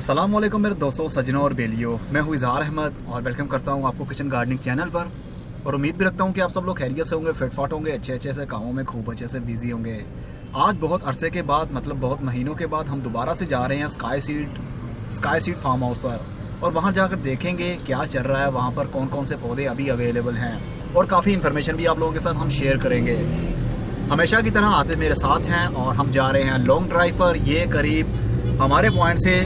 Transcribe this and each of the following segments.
अस्सलाम वालेकुम मेरे दोस्तों, सजनों और बेलियों। मैं हूँ इज़हार अहमद और वेलकम करता हूँ आपको किचन गार्डनिंग चैनल पर। और उम्मीद भी रखता हूँ कि आप सब लोग खैरियत से होंगे, फिटफाट होंगे, अच्छे से कामों में खूब अच्छे से बिजी होंगे। आज बहुत अरसे के बाद, मतलब बहुत महीनों के बाद हम दोबारा से जा रहे हैं स्काई सीड फार्म हाउस पर। और वहाँ जाकर देखेंगे क्या चल रहा है, वहाँ पर कौन कौन से पौधे अभी अवेलेबल हैं और काफ़ी इन्फॉर्मेशन भी आप लोगों के साथ हम शेयर करेंगे। हमेशा की तरह आते मेरे साथ हैं और हम जा रहे हैं लॉन्ग ड्राइव पर। ये करीब हमारे पॉइंट से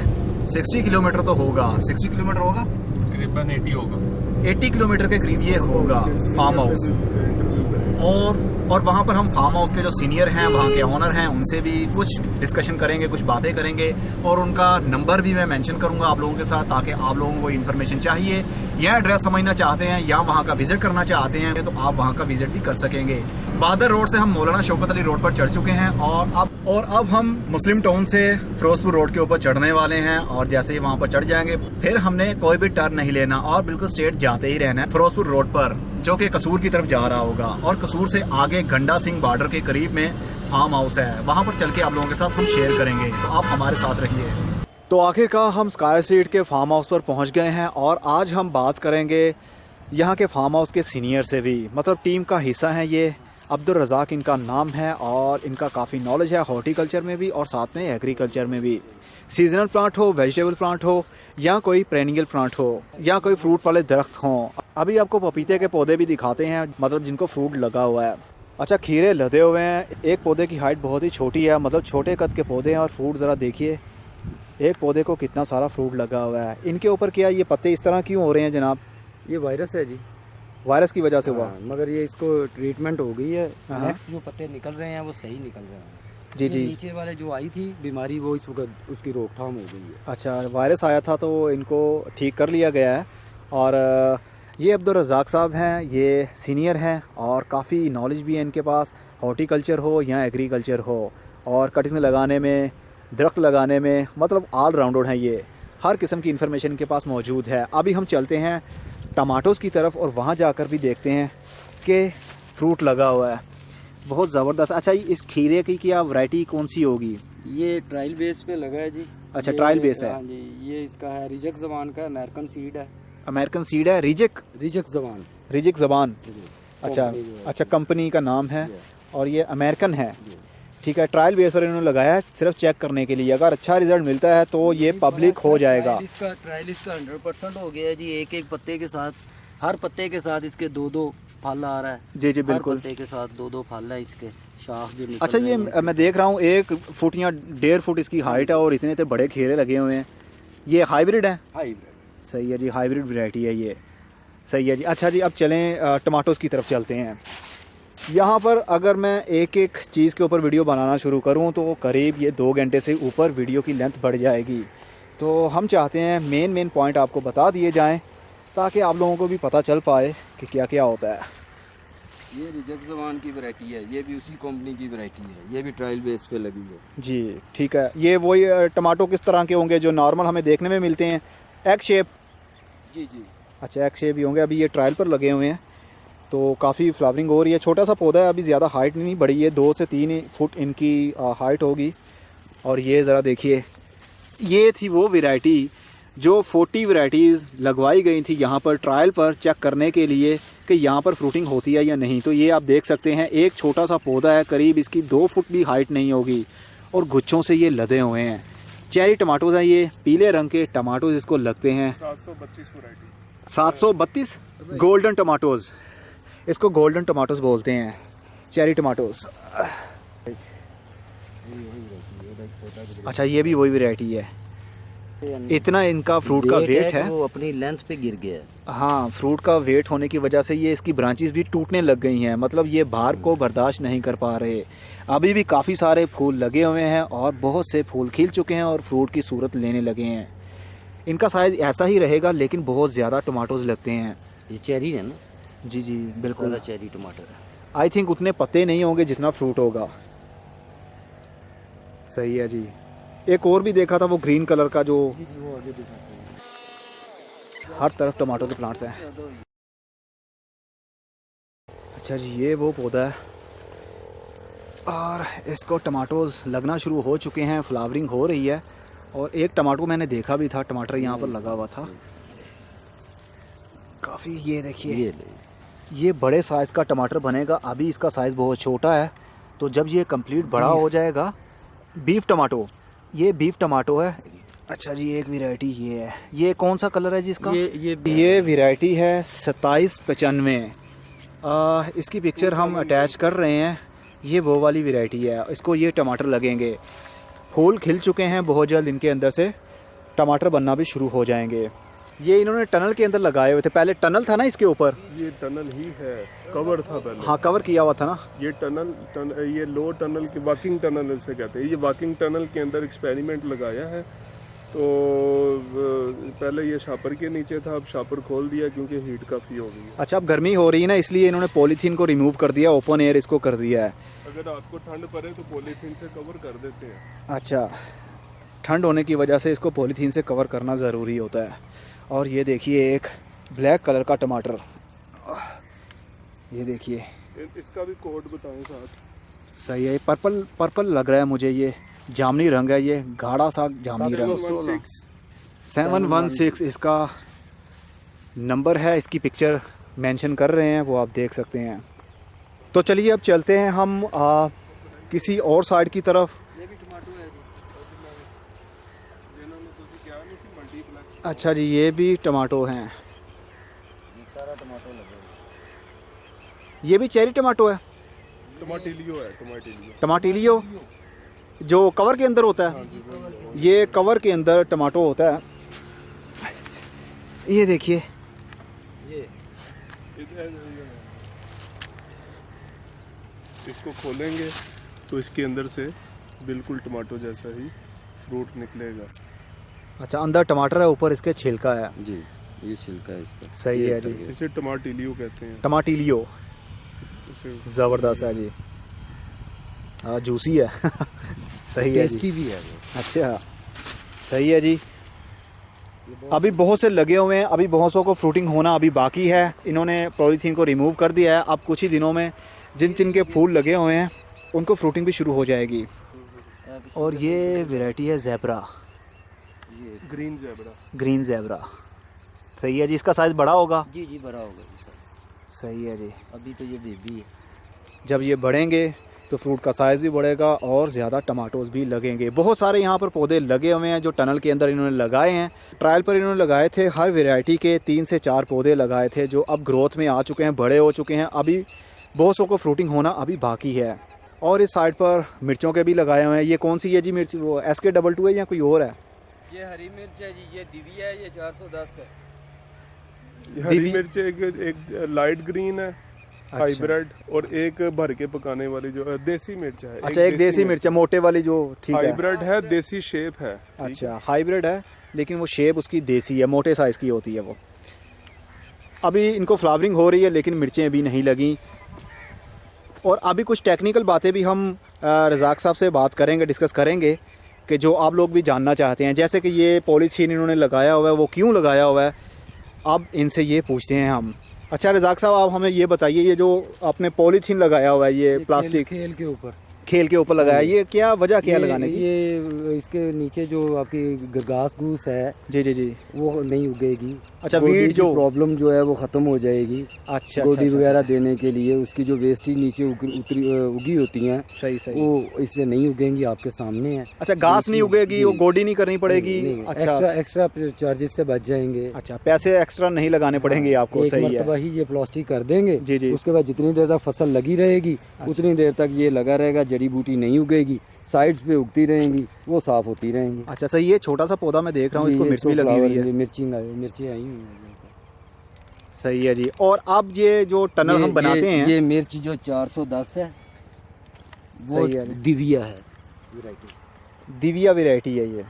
60 किलोमीटर तो होगा, 60 किलोमीटर होगा, तकरीबन 80 होगा, 80 किलोमीटर के करीब ये होगा फार्म हाउस। और वहाँ पर हम फार्म हाउस के जो सीनियर हैं, वहाँ के ओनर हैं, उनसे भी कुछ डिस्कशन करेंगे, कुछ बातें करेंगे। और उनका नंबर भी मैं मेंशन करूँगा आप लोगों के साथ, ताकि आप लोगों को इन्फॉर्मेशन चाहिए या एड्रेस समझना चाहते हैं या वहाँ का विजिट करना चाहते हैं तो आप वहाँ का विजिट भी कर सकेंगे। बादर रोड से हम मौलाना शौकत अली रोड पर चढ़ चुके हैं और अब हम मुस्लिम टाउन से फिरोजपुर रोड के ऊपर चढ़ने वाले हैं। और जैसे ही वहाँ पर चढ़ जाएंगे फिर हमने कोई भी टर्न नहीं लेना और बिल्कुल स्ट्रेट जाते ही रहना है फिरोजपुर रोड पर, जो कि कसूर की तरफ जा रहा होगा। और कसूर से आगे गंडा सिंह बॉर्डर के करीब में फार्म हाउस है, वहाँ पर चल के आप लोगों के साथ हम शेयर करेंगे, तो आप हमारे साथ रहिए। तो आखिरकार हम स्काई सीड के फार्म हाउस पर पहुँच गए हैं और आज हम बात करेंगे यहाँ के फार्म हाउस के सीनियर से भी, मतलब टीम का हिस्सा है ये। अब्दुल रज़ाक इनका नाम है और इनका काफ़ी नॉलेज है हॉर्टिकल्चर में भी और साथ में एग्रीकल्चर में भी। सीजनल प्लांट हो, वेजिटेबल प्लांट हो या कोई पेरेनियल प्लांट हो या कोई फ्रूट वाले दरख्त हों। अभी आपको पपीते के पौधे भी दिखाते हैं, मतलब जिनको फ्रूट लगा हुआ है। अच्छा, खीरे लदे हुए हैं। एक पौधे की हाइट बहुत ही छोटी है, मतलब छोटे कद के पौधे हैं और फ्रूट ज़रा देखिए, एक पौधे को कितना सारा फ्रूट लगा हुआ है। इनके ऊपर क्या ये पत्ते इस तरह क्यों हो रहे हैं जनाब? ये वायरस है जी, वायरस की वजह से हुआ। मगर ये इसको ट्रीटमेंट हो गई है। नेक्स्ट जो पत्ते निकल रहे हैं वो सही निकल रहे हैं। जी जी। नीचे वाले जो आई थी बीमारी वो इस वक्त उसकी रोकथाम हो गई है। अच्छा, वायरस आया था तो इनको ठीक कर लिया गया है। और ये अब्दुल रज़ाक साहब हैं, ये सीनियर हैं और काफ़ी नॉलेज भी है इनके पास, हॉर्टिकल्चर हो या एग्रीकल्चर हो, और कटिंग लगाने में, दरख्त लगाने में, मतलब ऑल राउंडर हैं ये। हर किस्म की इन्फॉर्मेशन इनके पास मौजूद है। अभी हम चलते हैं टमाटोज़ की तरफ और वहाँ जाकर भी देखते हैं कि फ्रूट लगा हुआ है, बहुत ज़बरदस्त। अच्छा, इस खीरे की क्या वैरायटी कौन सी होगी? ये ट्रायल बेस पे लगा है जी। अच्छा, ट्रायल बेस है। हाँ जी, ये इसका है रिजक ज़बान का, अमेरिकन सीड है। अमेरिकन सीड है, रिजिक ज़बान। अच्छा, कंपनी का नाम है और ये अमेरिकन है, ठीक है। ट्रायल बेस पर इन्होंने लगाया है सिर्फ चेक करने के लिए। अगर अच्छा रिजल्ट मिलता है तो ये पब्लिक हो जाएगा। ट्रायल इसका 100% हो गया है जी। एक एक पत्ते के साथ, हर पत्ते के साथ इसके दो फल आ रहा है। जी जी बिल्कुल, पत्ते के साथ दो फल है इसके, शाख भी निकल अच्छा, ये मैं देख रहा हूँ 1 फुट या 1.5 फुट इसकी हाइट है और इतने तो बड़े खीरे लगे हुए हैं। ये हाइब्रिड है? हाइब्रिड। सही है जी, हाइब्रिड वैरायटी है ये। सही है जी। अच्छा जी, अब चलें टमाटोज़ की तरफ चलते हैं। यहाँ पर अगर मैं एक एक चीज़ के ऊपर वीडियो बनाना शुरू करूँ तो करीब ये 2 घंटे से ऊपर वीडियो की लेंथ बढ़ जाएगी। तो हम चाहते हैं मेन पॉइंट आपको बता दिए जाएं ताकि आप लोगों को भी पता चल पाए कि क्या क्या होता है। ये रिजक ज़बान की वैरायटी है, ये भी उसी कंपनी की वैरायटी है, ये भी ट्रायल बेस पे लगी है जी। ठीक है, ये वही टमाटो किस तरह के होंगे जो नॉर्मल हमें देखने में मिलते हैं, एग शेप? जी जी। अच्छा, एग शेप भी होंगे। अभी ये ट्रायल पर लगे हुए हैं तो काफ़ी फ्लावरिंग हो रही है। छोटा सा पौधा है, अभी ज़्यादा हाइट नहीं बढ़ी है, 2 से 3 फुट इनकी हाइट होगी। और ये ज़रा देखिए, ये थी वो वैरायटी जो 40 वैरायटीज़ लगवाई गई थी यहाँ पर ट्रायल पर चेक करने के लिए कि यहाँ पर फ्रूटिंग होती है या नहीं। तो ये आप देख सकते हैं, एक छोटा सा पौधा है, करीब इसकी 2 फुट भी हाइट नहीं होगी और गुच्छों से ये लदे हुए हैं। चेरी टमाटोज़ हैं ये, पीले रंग के टमाटोज़ इसको लगते हैं। 732 वैरायटी। 732 गोल्डन टमाटोज़, इसको गोल्डन टमाटोज़ बोलते हैं, चेरी टमाटोज़। अच्छा, ये भी वही वैरायटी है। इतना इनका फ्रूट का वेट है, वो अपनी लेंथ पे गिर गया है। हाँ, फ्रूट का वेट होने की वजह से ये इसकी ब्रांचेस भी टूटने लग गई हैं, मतलब ये भार को बर्दाश्त नहीं कर पा रहे। अभी भी काफ़ी सारे फूल लगे हुए हैं और बहुत से फूल खिल चुके हैं और फ्रूट की सूरत लेने लगे हैं। इनका शायद ऐसा ही रहेगा, लेकिन बहुत ज़्यादा टमाटोज़ लगते हैं। ये चेरी है ना? जी जी बिल्कुल, चेरी टमाटर है। आई थिंक उतने पत्ते नहीं होंगे जितना फ्रूट होगा। सही है जी। एक और भी देखा था, वो ग्रीन कलर का जो, वो आगे दिखाते हैं। हर तरफ टमाटो के प्लांट्स हैं। अच्छा जी, ये वो पौधा है और इसको टमाटोज़ लगना शुरू हो चुके हैं, फ्लावरिंग हो रही है और एक टमाटर मैंने देखा भी था, टमाटर यहाँ पर लगा हुआ था काफ़ी। ये देखिए ये बड़े साइज़ का टमाटर बनेगा, अभी इसका साइज़ बहुत छोटा है, तो जब ये कंप्लीट बड़ा हो जाएगा। बीफ टमाटो, ये बीफ टमाटो है। अच्छा जी, एक वैरायटी ये है। ये कौन सा कलर है जी इसका? ये वैरायटी है 2795। इसकी पिक्चर हम अटैच कर रहे हैं। ये वो वाली वैरायटी है, इसको ये टमाटर लगेंगे। फूल खिल चुके हैं, बहुत जल्द इनके अंदर से टमाटर बनना भी शुरू हो जाएंगे। ये इन्होंने टनल के अंदर लगाए हुए थे, पहले टनल था ना इसके ऊपर। ये टनल ही है, कवर था पहले। हाँ, कवर किया हुआ था ना। ये ये लो टनल की वाकिंग टनल से कहते हैं। ये वाकिंग टनल के अंदर एक्सपेरिमेंट लगाया है। तो पहले ये शापर के नीचे था, अब शापर खोल दिया क्योंकि हीट काफ़ी हो गई है। अच्छा, अब गर्मी हो रही है ना, इसलिए इन्होंने पॉलीथीन को रिमूव कर दिया, ओपन एयर इसको कर दिया है। अगर आपको ठंड पड़े तो पॉलीथीन से कवर कर देते हैं। अच्छा, ठंड होने की वजह से इसको पॉलीथीन से कवर करना ज़रूरी होता है। और ये देखिए एक ब्लैक कलर का टमाटर, ये देखिए। इसका भी कोड बताएं साथ। सही है, पर्पल लग रहा है मुझे। ये जामनी रंग है, ये गाढ़ा सा जामनी रंग। 716 इसका नंबर है। इसकी पिक्चर मेंशन कर रहे हैं, वो आप देख सकते हैं। तो चलिए अब चलते हैं हम किसी और साइड की तरफ। अच्छा जी, ये भी टमाटो हैं। सारा टमाटो लगे। ये भी चेरी टमाटो है। टमाटिलियो है, टमाटिलियो जो कवर के अंदर होता है। ये कवर के अंदर टमाटो होता है। ये देखिए, इसको खोलेंगे तो इसके अंदर से बिल्कुल टमाटो जैसा ही फ्रूट निकलेगा। अच्छा, अंदर टमाटर है, ऊपर इसके छिलका है। जी, ये छिलका है इसका। सही है जी, इसे टमाटिलियो कहते हैं। टमाटिलियो ज़बरदस्त है जी। जूसी है। सही है, टेस्टी भी है। अच्छा, सही है जी। अभी बहुत से लगे हुए हैं, अभी बहुत सौ को फ्रूटिंग होना अभी बाकी है। इन्होंने पॉलीथीन को रिमूव कर दिया है। अब कुछ ही दिनों में जिन जिन के फूल लगे हुए हैं उनको फ्रूटिंग भी शुरू हो जाएगी। और ये वैरायटी है ज़ेब्रा, ग्रीन ज़ेब्रा। सही है जी, इसका साइज़ बड़ा होगा। जी जी, बड़ा होगा। सही है जी। अभी तो ये बेबी है, जब ये बढ़ेंगे तो फ्रूट का साइज़ भी बढ़ेगा और ज़्यादा टमाटोज भी लगेंगे। बहुत सारे यहाँ पर पौधे लगे हुए हैं जो टनल के अंदर इन्होंने लगाए हैं। ट्रायल पर इन्होंने लगाए थे, हर वैरायटी के 3 से 4 पौधे लगाए थे जो अब ग्रोथ में आ चुके हैं, बड़े हो चुके हैं। अभी बहुत सौ को फ्रूटिंग होना अभी बाकी है। और इस साइड पर मिर्चों के भी लगाए हुए हैं। ये कौन सी है जी मिर्च? वो SK22 है या कोई और है? ये हरी मिर्च है जी, ये दिव्या है, ये 410 है। हरी मिर्च एक लाइट ग्रीन है, हाइब्रिड, और एक भर के पकाने वाली जो देसी मिर्च है। अच्छा, एक देसी मिर्च है मोटे वाली जो, ठीक है। हाइब्रिड है, देसी शेप है। अच्छा, हाइब्रिड है लेकिन वो शेप उसकी देसी है, मोटे साइज़ की होती है वो। अभी इनको फ्लावरिंग हो रही है लेकिन मिर्चें अभी नहीं लगी। और अभी कुछ टेक्निकल बातें भी हम रज़ाक साहब से बात करेंगे, डिस्कस करेंगे कि जो आप लोग भी जानना चाहते हैं। जैसे कि ये पॉलीथीन इन्होंने लगाया हुआ है, वो क्यों लगाया हुआ है, अब इनसे ये पूछते हैं हम। अच्छा रज़ाक साहब, आप हमें ये बताइए, ये जो आपने पॉलीथीन लगाया हुआ है, ये प्लास्टिक खेल के ऊपर लगाया, ये क्या वजह क्या लगाने की? ये इसके नीचे जो आपकी घास घूस है, जी जी जी, वो नहीं उगेगी। अच्छा, वीड जो प्रॉब्लम जो है वो खत्म हो जाएगी। अच्छा, गोडी वगैरह देने के लिए उसकी जो वेस्टेज नीचे उगी होती हैं, सही सही, वो इससे नहीं उगेंगी, आपके सामने है। अच्छा, घास नहीं उगेगी, वो गोडी नहीं करनी पड़ेगी। अच्छा, एक्स्ट्रा चार्जेस से बच जाएंगे। अच्छा, पैसे एक्स्ट्रा नहीं लगाने पड़ेंगे आपको। सही है, ही ये प्लास्टिक कर देंगे। जी जी, उसके बाद जितनी देर तक फसल लगी रहेगी उतनी देर तक ये लगा रहेगा, जड़ी बूटी नहीं उगेगी, साइड्स पे उगती रहेंगी, वो साफ होती रहेंगी। अच्छा, सही। ये छोटा सा पौधा मैं देख रहा हूँ, इसको मिर्च भी लगी हुई है, मिर्ची आई हुई है। सही है जी। और अब ये जो टनल हम बनाते हैं, ये मिर्च जो 410 है, वो दिव्या है, दिव्या वैरायटी है ये।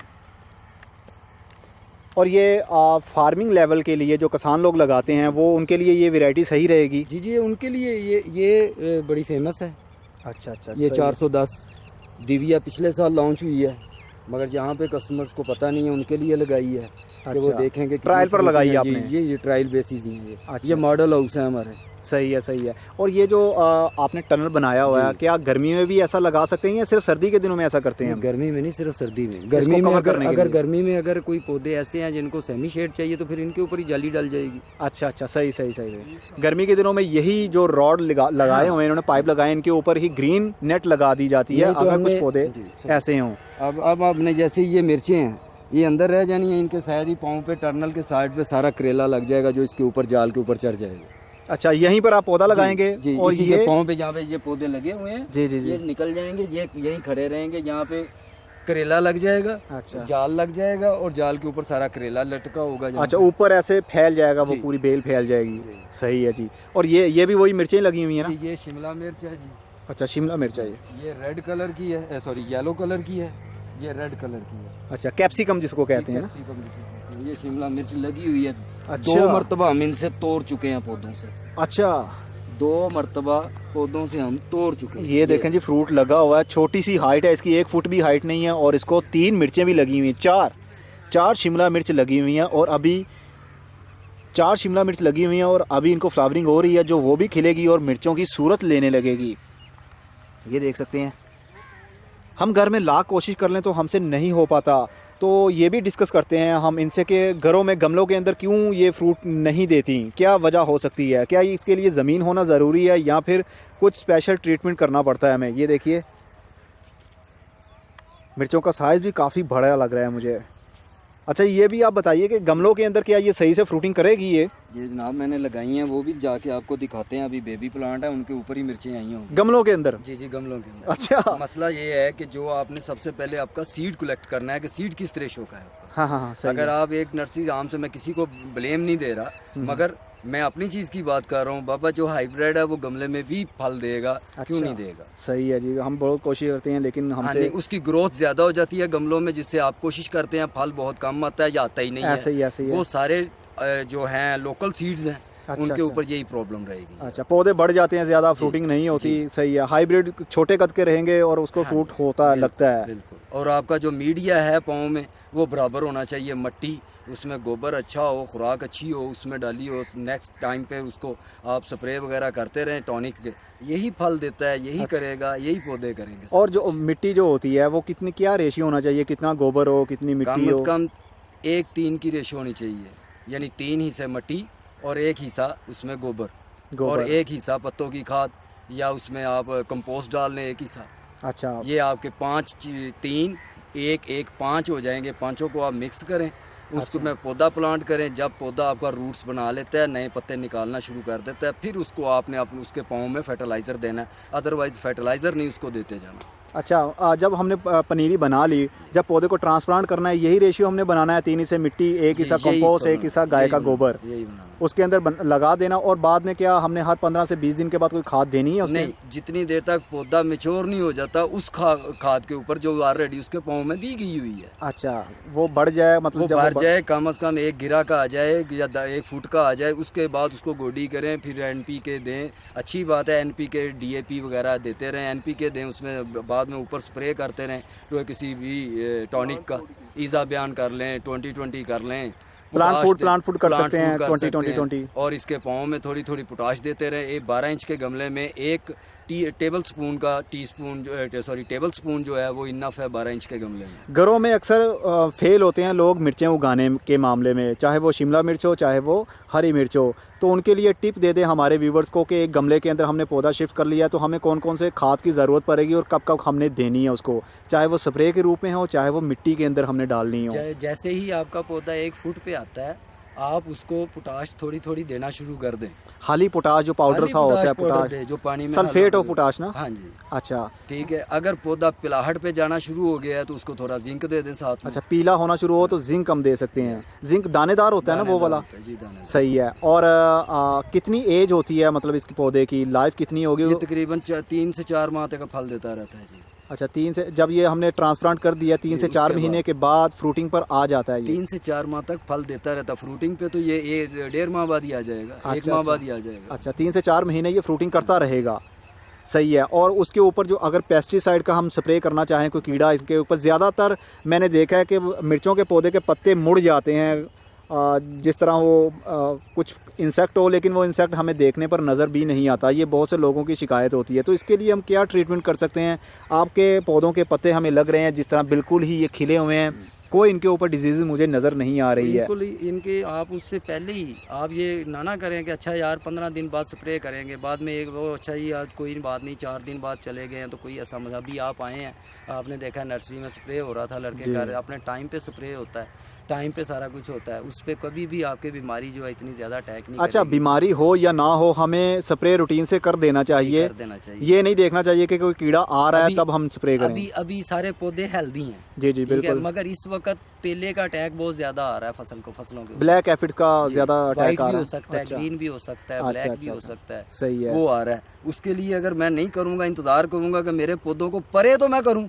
और ये फार्मिंग लेवल के लिए जो किसान लोग लगाते हैं, वो उनके लिए ये वैरायटी सही रहेगी? जी जी, उनके लिए ये बड़ी फेमस है। अच्छा अच्छा, ये 410 दिव्या पिछले साल लॉन्च हुई है, मगर यहाँ पे कस्टमर्स को पता नहीं है, उनके लिए लगाई है। कि वो देखेंगे। ट्रायल पर लगाई आपने? ये ट्रायल बेसिस ही है। अच्छा, ये मॉडल हाउस है हमारे। सही है, सही है। और ये जो आपने टनल बनाया हुआ है, क्या गर्मी में भी ऐसा लगा सकते हैं या सिर्फ सर्दी के दिनों में ऐसा करते हैं? गर्मी में नहीं, सिर्फ सर्दी में। गर्मी में अगर गर्मी में अगर कोई पौधे ऐसे हैं जिनको सेमी शेड चाहिए तो फिर इनके ऊपर ही जाली डल जाएगी। अच्छा अच्छा, सही सही सही। गर्मी के दिनों में यही जो रॉड लगाए हुए हैं इन्होंने, पाइप लगाए, इनके ऊपर ही ग्रीन नेट लगा दी जाती है अगर कुछ पौधे ऐसे हों। अब आपने जैसे ये मिर्चें हैं, ये अंदर रह जानी है, इनके शायद ही पाँव पे टर्नल के साइड पे सारा करेला लग जाएगा जो इसके ऊपर जाल के ऊपर चढ़ जाएगा। अच्छा, यहीं पर आप पौधा लगाएंगे? जी, और ये पाँव पे जहाँ पे ये पौधे लगे हुए हैं, जी जी जी, ये निकल जाएंगे, ये यहीं खड़े रहेंगे जहाँ पे करेला लग जाएगा। अच्छा, जाल लग जाएगा और जाल के ऊपर सारा करेला लटका होगा। अच्छा, ऊपर ऐसे फैल जाएगा, वो पूरी बेल फैल जाएगी। सही है जी। और ये भी वही मिर्चें लगी हुई है ना? ये शिमला मिर्च है जी। अच्छा, शिमला मिर्च है ये रेड कलर की है, सॉरी येलो कलर की है, ये रेड कलर की है। अच्छा, कैप्सिकम जिसको कहते हैं ना? ये शिमला मिर्च लगी हुई है। अच्छा, 2 मरतबा हम इनसे तोड़ चुके हैं पौधों से। अच्छा, 2 मरतबा पौधों से हम तोड़ चुके हैं। ये देखें जी, फ्रूट लगा हुआ है, छोटी सी हाइट है इसकी, 1 फुट भी हाइट नहीं है। और इसको 3 मिर्चें भी लगी हुई हैं, 4 शिमला मिर्च लगी हुई हैं। और अभी 4 शिमला मिर्च लगी हुई हैं और अभी इनको फ्लावरिंग हो रही है, जो वो भी खिलेगी और मिर्चों की सूरत लेने लगेगी। ये देख सकते हैं। हम घर में लाख कोशिश कर लें तो हमसे नहीं हो पाता, तो ये भी डिस्कस करते हैं हम इनसे कि घरों में गमलों के अंदर क्यों ये फ्रूट नहीं देती, क्या वजह हो सकती है? क्या इसके लिए ज़मीन होना ज़रूरी है या फिर कुछ स्पेशल ट्रीटमेंट करना पड़ता है हमें? ये देखिए, मिर्चों का साइज़ भी काफ़ी बड़ा लग रहा है मुझे। अच्छा, ये भी आप बताइए कि गमलों के अंदर क्या ये सही से फ्रूटिंग करेगी? ये जनाब मैंने लगाई हैं, वो भी जाके आपको दिखाते हैं। अभी बेबी प्लांट है, उनके ऊपर ही मिर्चें आई हैं गमलों के अंदर। जी जी, गमलों के अंदर। अच्छा, मसला ये है कि जो आपने सबसे पहले आपका सीड कलेक्ट करना है कि सीड किस रेशो का है आपका। हाँ हाँ हाँ, सही अगर है। आप एक नर्सरी आम से, मैं किसी को ब्लेम नहीं दे रहा, मगर मैं अपनी चीज़ की बात कर रहा हूँ। बाबा जो हाइब्रिड है वो गमले में भी फल देगा। अच्छा, क्यों नहीं देगा? सही है जी, हम बहुत कोशिश करते हैं लेकिन हमसे उसकी ग्रोथ ज़्यादा हो जाती है गमलों में, जिससे आप कोशिश करते हैं फल बहुत कम आता है या आता ही नहीं है। ऐसे ही वो सारे जो हैं लोकल सीड्स हैं, अच्छा, उनके अच्छा, ऊपर यही प्रॉब्लम रहेगी। अच्छा, पौधे बढ़ जाते हैं, ज़्यादा फ्रूटिंग नहीं होती। सही है, हाइब्रिड छोटे कद के रहेंगे और उसको फ्रूट होता लगता है। बिल्कुल। और आपका जो मीडिया है पाँव में वो बराबर होना चाहिए। मट्टी, उसमें गोबर अच्छा हो, खुराक अच्छी हो, उसमें डाली हो, नेक्स्ट टाइम पे उसको आप स्प्रे वगैरह करते रहें टॉनिक के, यही फल देता है, यही करेगा, यही पौधे करेंगे। और जो मिट्टी जो होती है वो कितनी, क्या रेशियो होना चाहिए? कितना गोबर हो, कितनी मिट्टी हो? कम से कम 1:3 की रेशियो होनी चाहिए, यानी 3 हिस्से मट्टी और 1 हिस्सा उसमें गोबर और 1 हिस्सा पत्तों की खाद, या उसमें आप कंपोस्ट डाल लें 1 हिस्सा। अच्छा, ये आपके 5, 3, 1, 1, 5 हो जाएंगे। पाँचों को आप मिक्स करें, उसको में पौधा प्लांट करें। जब पौधा आपका रूट्स बना लेता है, नए पत्ते निकालना शुरू कर देता है, फिर उसको आपने अपने उसके पाँव में फर्टिलाइज़र देना है। अदरवाइज़ फर्टिलाइज़र नहीं उसको देते जाना। अच्छा, जब हमने पनीरी बना ली, जब पौधे को ट्रांसप्लांट करना है, यही रेशियो हमने बनाना है? 3 हिस्से मिट्टी, 1 हिस्सा कंपोस्ट, 1 हिस्सा गाय का गोबर, उसके अंदर लगा देना। और बाद में क्या हमने हर 15 से 20 दिन के बाद कोई खाद देनी है उसमें? नहीं, जितनी देर तक पौधा मैच्योर नहीं हो जाता उस खाद के ऊपर जो ऑलरेडी उसके पाँव में दी गई हुई है। अच्छा, वो बढ़ जाए, मतलब जब बढ़ जाए, कम से कम 1 गिरा का आ जाए या 1 फुट का आ जाए, उसके बाद उसको गोडी करें, फिर NPK दें। अच्छी बात है, NPK DAP वगैरह देते रहें, NPK दें, उसमें बाद में ऊपर स्प्रे करते रहें। तो किसी भी टॉनिक का ईज़ा बयान कर लें, 20-20 कर लें। प्लांट फूड कर सकते हैं 20-20-20। और इसके पाँव में थोड़ी थोड़ी पोटाश देते रहे। 12 इंच के गमले में 1 टेबल स्पून जो है वो इनफ है 12 इंच के गमले में। घरों में अक्सर फेल होते हैं लोग मिर्चें उगाने के मामले में, चाहे वो शिमला मिर्च हो, चाहे वो हरी मिर्च हो। तो उनके लिए टिप दे दें हमारे व्यूवर्स को कि एक गमले के अंदर हमने पौधा शिफ्ट कर लिया तो हमें कौन कौन से खाद की ज़रूरत पड़ेगी और कब कब हमने देनी है उसको, चाहे वो स्प्रे के रूप में हो, चाहे वो मिट्टी के अंदर हमने डालनी हो। जैसे ही आपका पौधा 1 फुट पे आता है, आप उसको पोटाश थोड़ी थोड़ी देना शुरू कर दें। खाली पोटाश जो पाउडर सा होता है, पोटाश जो पानी में सल्फेट ऑफ पोटाश ना? हाँ जी। अच्छा, ठीक है। अगर पौधा पिलाहट पे जाना शुरू हो गया है तो उसको थोड़ा जिंक दे दें साथ में। अच्छा, पीला होना शुरू हो तो जिंक हम दे सकते हैं। जिंक दानेदार होता है ना वो वाला? जी, दानेदार। सही है। और कितनी एज होती है, मतलब इसके पौधे की लाइफ कितनी होगी? ये तकरीबन 3 से 4 माह तक फल देता रहता है जी। अच्छा, 3 से, जब ये हमने ट्रांसप्लांट कर दिया 3 से 4 महीने के बाद फ्रूटिंग पर आ जाता है ये? 3 से 4 माह तक फल देता रहता। फ्रूटिंग पे तो ये 1.5 माह बाद ही आ जाएगा। 1 माह बाद ही आ जाएगा। अच्छा, 3 से 4 महीने ये फ्रूटिंग करता रहेगा। सही है। और उसके ऊपर जो अगर पेस्टिसाइड का हम स्प्रे करना चाहें, कोई कीड़ा इसके ऊपर, ज़्यादातर मैंने देखा है कि मिर्चों के पौधे के पत्ते मुड़ जाते हैं, जिस तरह वो कुछ इंसेक्ट हो, लेकिन वो इंसेक्ट हमें देखने पर नज़र भी नहीं आता। ये बहुत से लोगों की शिकायत होती है। तो इसके लिए हम क्या ट्रीटमेंट कर सकते हैं? आपके पौधों के पत्ते हमें लग रहे हैं जिस तरह बिल्कुल ही ये खिले हुए हैं, कोई इनके ऊपर डिजीज़ मुझे नज़र नहीं आ रही है। बिल्कुल इनके आप उससे पहले ही आप ये ना करें कि अच्छा यार 15 दिन बाद स्प्रे करेंगे, बाद में एक वो अच्छा ही आज कोई बात नहीं 4 दिन बाद चले गए हैं तो कोई ऐसा मजा। अभी आप आए हैं, आपने देखा नर्सरी में स्प्रे हो रहा था लड़के का, अपने टाइम पे स्प्रे होता है, टाइम पे सारा कुछ होता है, उस पर कभी भी आपके बीमारी जो है इतनी ज़्यादा अटैक नहीं अच्छा करेगी। बीमारी हो या ना हो, हमें स्प्रे रूटीन से कर देना चाहिए, ये नहीं देखना चाहिए कि कोई कीड़ा आ रहा है तब हम स्प्रे करें। अभी सारे पौधे हेल्दी हैं, जी जी बिल्कुल, मगर इस वक्त तेले का अटैक बहुत ज्यादा आ रहा है फसलों के, ब्लैक एफिड्स का ज्यादा अटैक आ रहा है। हो सकता है, ग्रीन भी हो सकता है, ब्लैक भी हो सकता है, सही है, वो आ रहा है। उसके लिए अगर मैं नहीं करूंगा, इंतजार करूंगा कि मेरे पौधों को परे तो मैं करूं,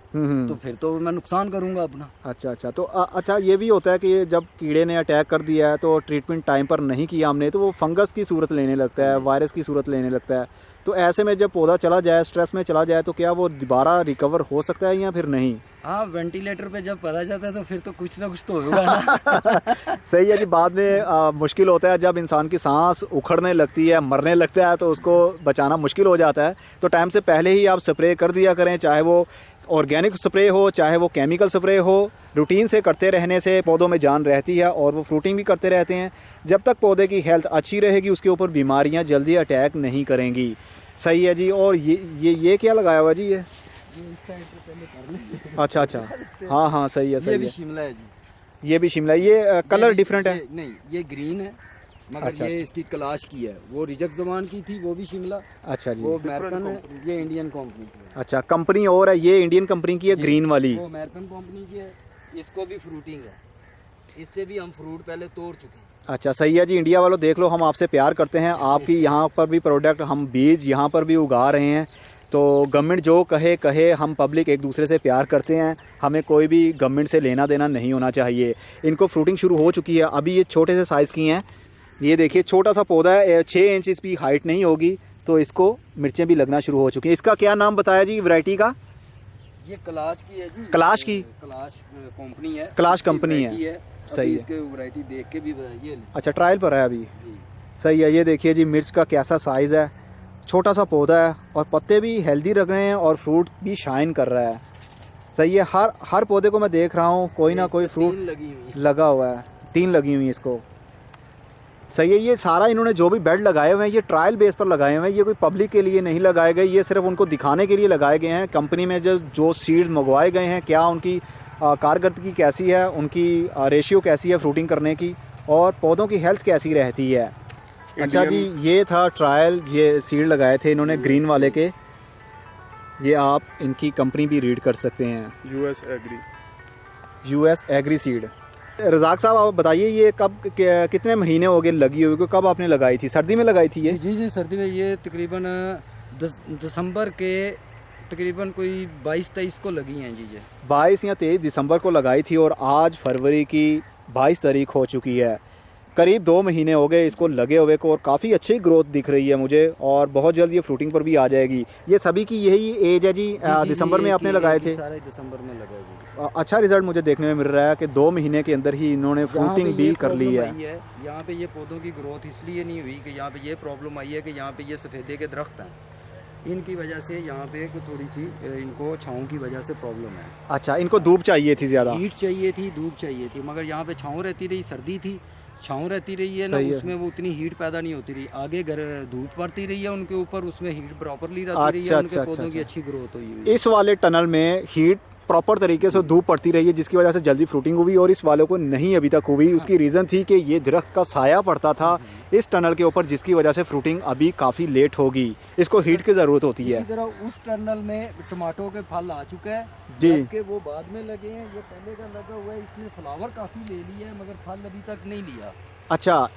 तो फिर तो मैं नुकसान करूंगा अपना। अच्छा तो अच्छा ये भी होता है कि जब कीड़े ने अटैक कर दिया है तो ट्रीटमेंट टाइम पर नहीं किया हमने, तो वो फंगस की सूरत लेने लगता है, वायरस की सूरत लेने लगता है। तो ऐसे में जब पौधा चला जाए, स्ट्रेस में चला जाए, तो क्या वो दोबारा रिकवर हो सकता है या फिर नहीं? हाँ, वेंटिलेटर पे जब पड़ा जाता है तो फिर तो कुछ ना कुछ तो होगा ना। सही है जी, बाद में मुश्किल होता है जब इंसान की सांस उखड़ने लगती है, मरने लगता है, तो उसको बचाना मुश्किल हो जाता है। तो टाइम से पहले ही आप स्प्रे कर दिया करें, चाहे वो ऑर्गेनिक स्प्रे हो चाहे वो केमिकल स्प्रे हो। रूटीन से करते रहने से पौधों में जान रहती है और वो फ्रूटिंग भी करते रहते हैं। जब तक पौधे की हेल्थ अच्छी रहेगी उसके ऊपर बीमारियां जल्दी अटैक नहीं करेंगी। सही है जी। और ये क्या लगाया हुआ जी? ये इस साइड पे पहले कर ले। अच्छा हाँ सही है, सही है। ये भी शिमला है जी, ये भी शिमला। ये कलर डिफरेंट है? नहीं, ये ग्रीन है, मगर ये इसकी क्लाश की है, वो रिजक जमान की थी, वो भी शिमला। अच्छा जी, वो अमेरिकन है, ये इंडियन कंपनी की है। अच्छा, कंपनी और है, ये इंडियन कंपनी की है ग्रीन वाली, वो अमेरिकन कंपनी की है। इसको भी फ्रूटिंग है, इससे भी हम फ्रूट पहले तोड़ चुके हैं। अच्छा सही है जी। इंडिया वालों देख लो, हम आपसे प्यार करते हैं, आपकी यहाँ पर भी प्रोडक्ट, हम बीज यहाँ पर भी उगा रहे हैं। तो गवर्नमेंट जो कहे, हम पब्लिक एक दूसरे से प्यार करते हैं, हमें कोई भी गवर्नमेंट से लेना देना नहीं होना चाहिए। इनको फ्रूटिंग शुरू हो चुकी है, अभी ये छोटे से साइज़ की हैं। ये देखिए छोटा सा पौधा है, 6 इंच इसकी हाइट नहीं होगी, तो इसको मिर्चें भी लगना शुरू हो चुकी हैं। इसका क्या नाम बताया जी वैरायटी का? ये क्लाश की है जी, क्लाश की, क्लाश कंपनी है, क्लाश कंपनी है। सही है, इसके वैरायटी देख के भी ये अच्छा ट्रायल पर है अभी। सही है। ये देखिए जी मिर्च का कैसा साइज़ है, छोटा सा पौधा है और पत्ते भी हेल्दी रख रहे हैं और फ्रूट भी शाइन कर रहा है। सही है। हर पौधे को मैं देख रहा हूँ कोई ना कोई फ्रूट लगा हुआ है, 3 लगी हुई इसको। सही है। ये सारा इन्होंने जो भी बेड लगाए हुए हैं ये ट्रायल बेस पर लगाए हुए हैं, ये कोई पब्लिक के लिए नहीं लगाए गए, ये सिर्फ उनको दिखाने के लिए लगाए गए हैं। कंपनी में जो सीड मंगवाए गए हैं, क्या उनकी कारकर्दगी कैसी है, उनकी रेशियो कैसी है फ्रूटिंग करने की, और पौधों की हेल्थ कैसी रहती है। अच्छा जी, ये था ट्रायल, ये सीड लगाए थे इन्होंने ग्रीन वाले के। ये आप इनकी कंपनी भी रीड कर सकते हैं, यूएस एग्री सीड। रज़ाक साहब आप बताइए, ये कब कितने महीने हो गए लगी हुई, कब आपने लगाई थी? सर्दी में लगाई थी ये? जी सर्दी में। ये तकरीबन दिसंबर के तकरीबन कोई 22-23 को लगी हैं जी। ये 22 या 23 दिसंबर को लगाई थी और आज फरवरी की 22 तारीख हो चुकी है। करीब 2 महीने हो गए इसको लगे हुए को और काफ़ी अच्छी ग्रोथ दिख रही है मुझे, और बहुत जल्द ये फ्रूटिंग पर भी आ जाएगी। ये सभी की यही एज है जी? दिसंबर में आपने लगाए थे? सारे दिसंबर में लगाए थे। अच्छा रिजल्ट मुझे देखने में मिल रहा है कि 2 महीने के अंदर ही इन्होंने फ्रूटिंग भी कर ली है। यहाँ पे ये पौधों की ग्रोथ इसलिए नहीं हुई कि यहाँ पे ये प्रॉब्लम आई है कि यहाँ पे ये सफ़ेदे के दरख्त हैं, इनकी वजह से यहाँ पे थोड़ी सी इनको छाँव की वजह से प्रॉब्लम है। अच्छा, इनको धूप चाहिए थी, ज़्यादा हीट चाहिए थी, धूप चाहिए थी, मगर यहाँ पे छाँव रहती रही, सर्दी थी, छाँव रहती रही है ना, उसमें वो उतनी हीट पैदा नहीं होती रही। आगे धूप पड़ती रही है उनके ऊपर, उसमें हीट प्रॉपरली रहती रही है, उनके पौधों की अच्छी ग्रोथ हुई। इस वाले टनल में हीट प्रॉपर तरीके से धूप पड़ती रही है जिसकी वजह से जल्दी फ्रूटिंग हुई, और इस वालों को नहीं अभी तक हुई। उसकी रीज़न थी कि ये दरख्त का साया पड़ता था इस टनल के ऊपर, जिसकी वजह से फ्रूटिंग अभी काफ़ी लेट होगी। इसको हीट की ज़रूरत होती है। इसी तरह उस टनल में टमाटो के फल आ चुके हैं जी, के वो बाद में लगे हैं, ये पहले का लगा हुआ है, इसमें फ्लावर काफ़ी ले लिया है मगर फल अभी तक नहीं लिया। अच्छा,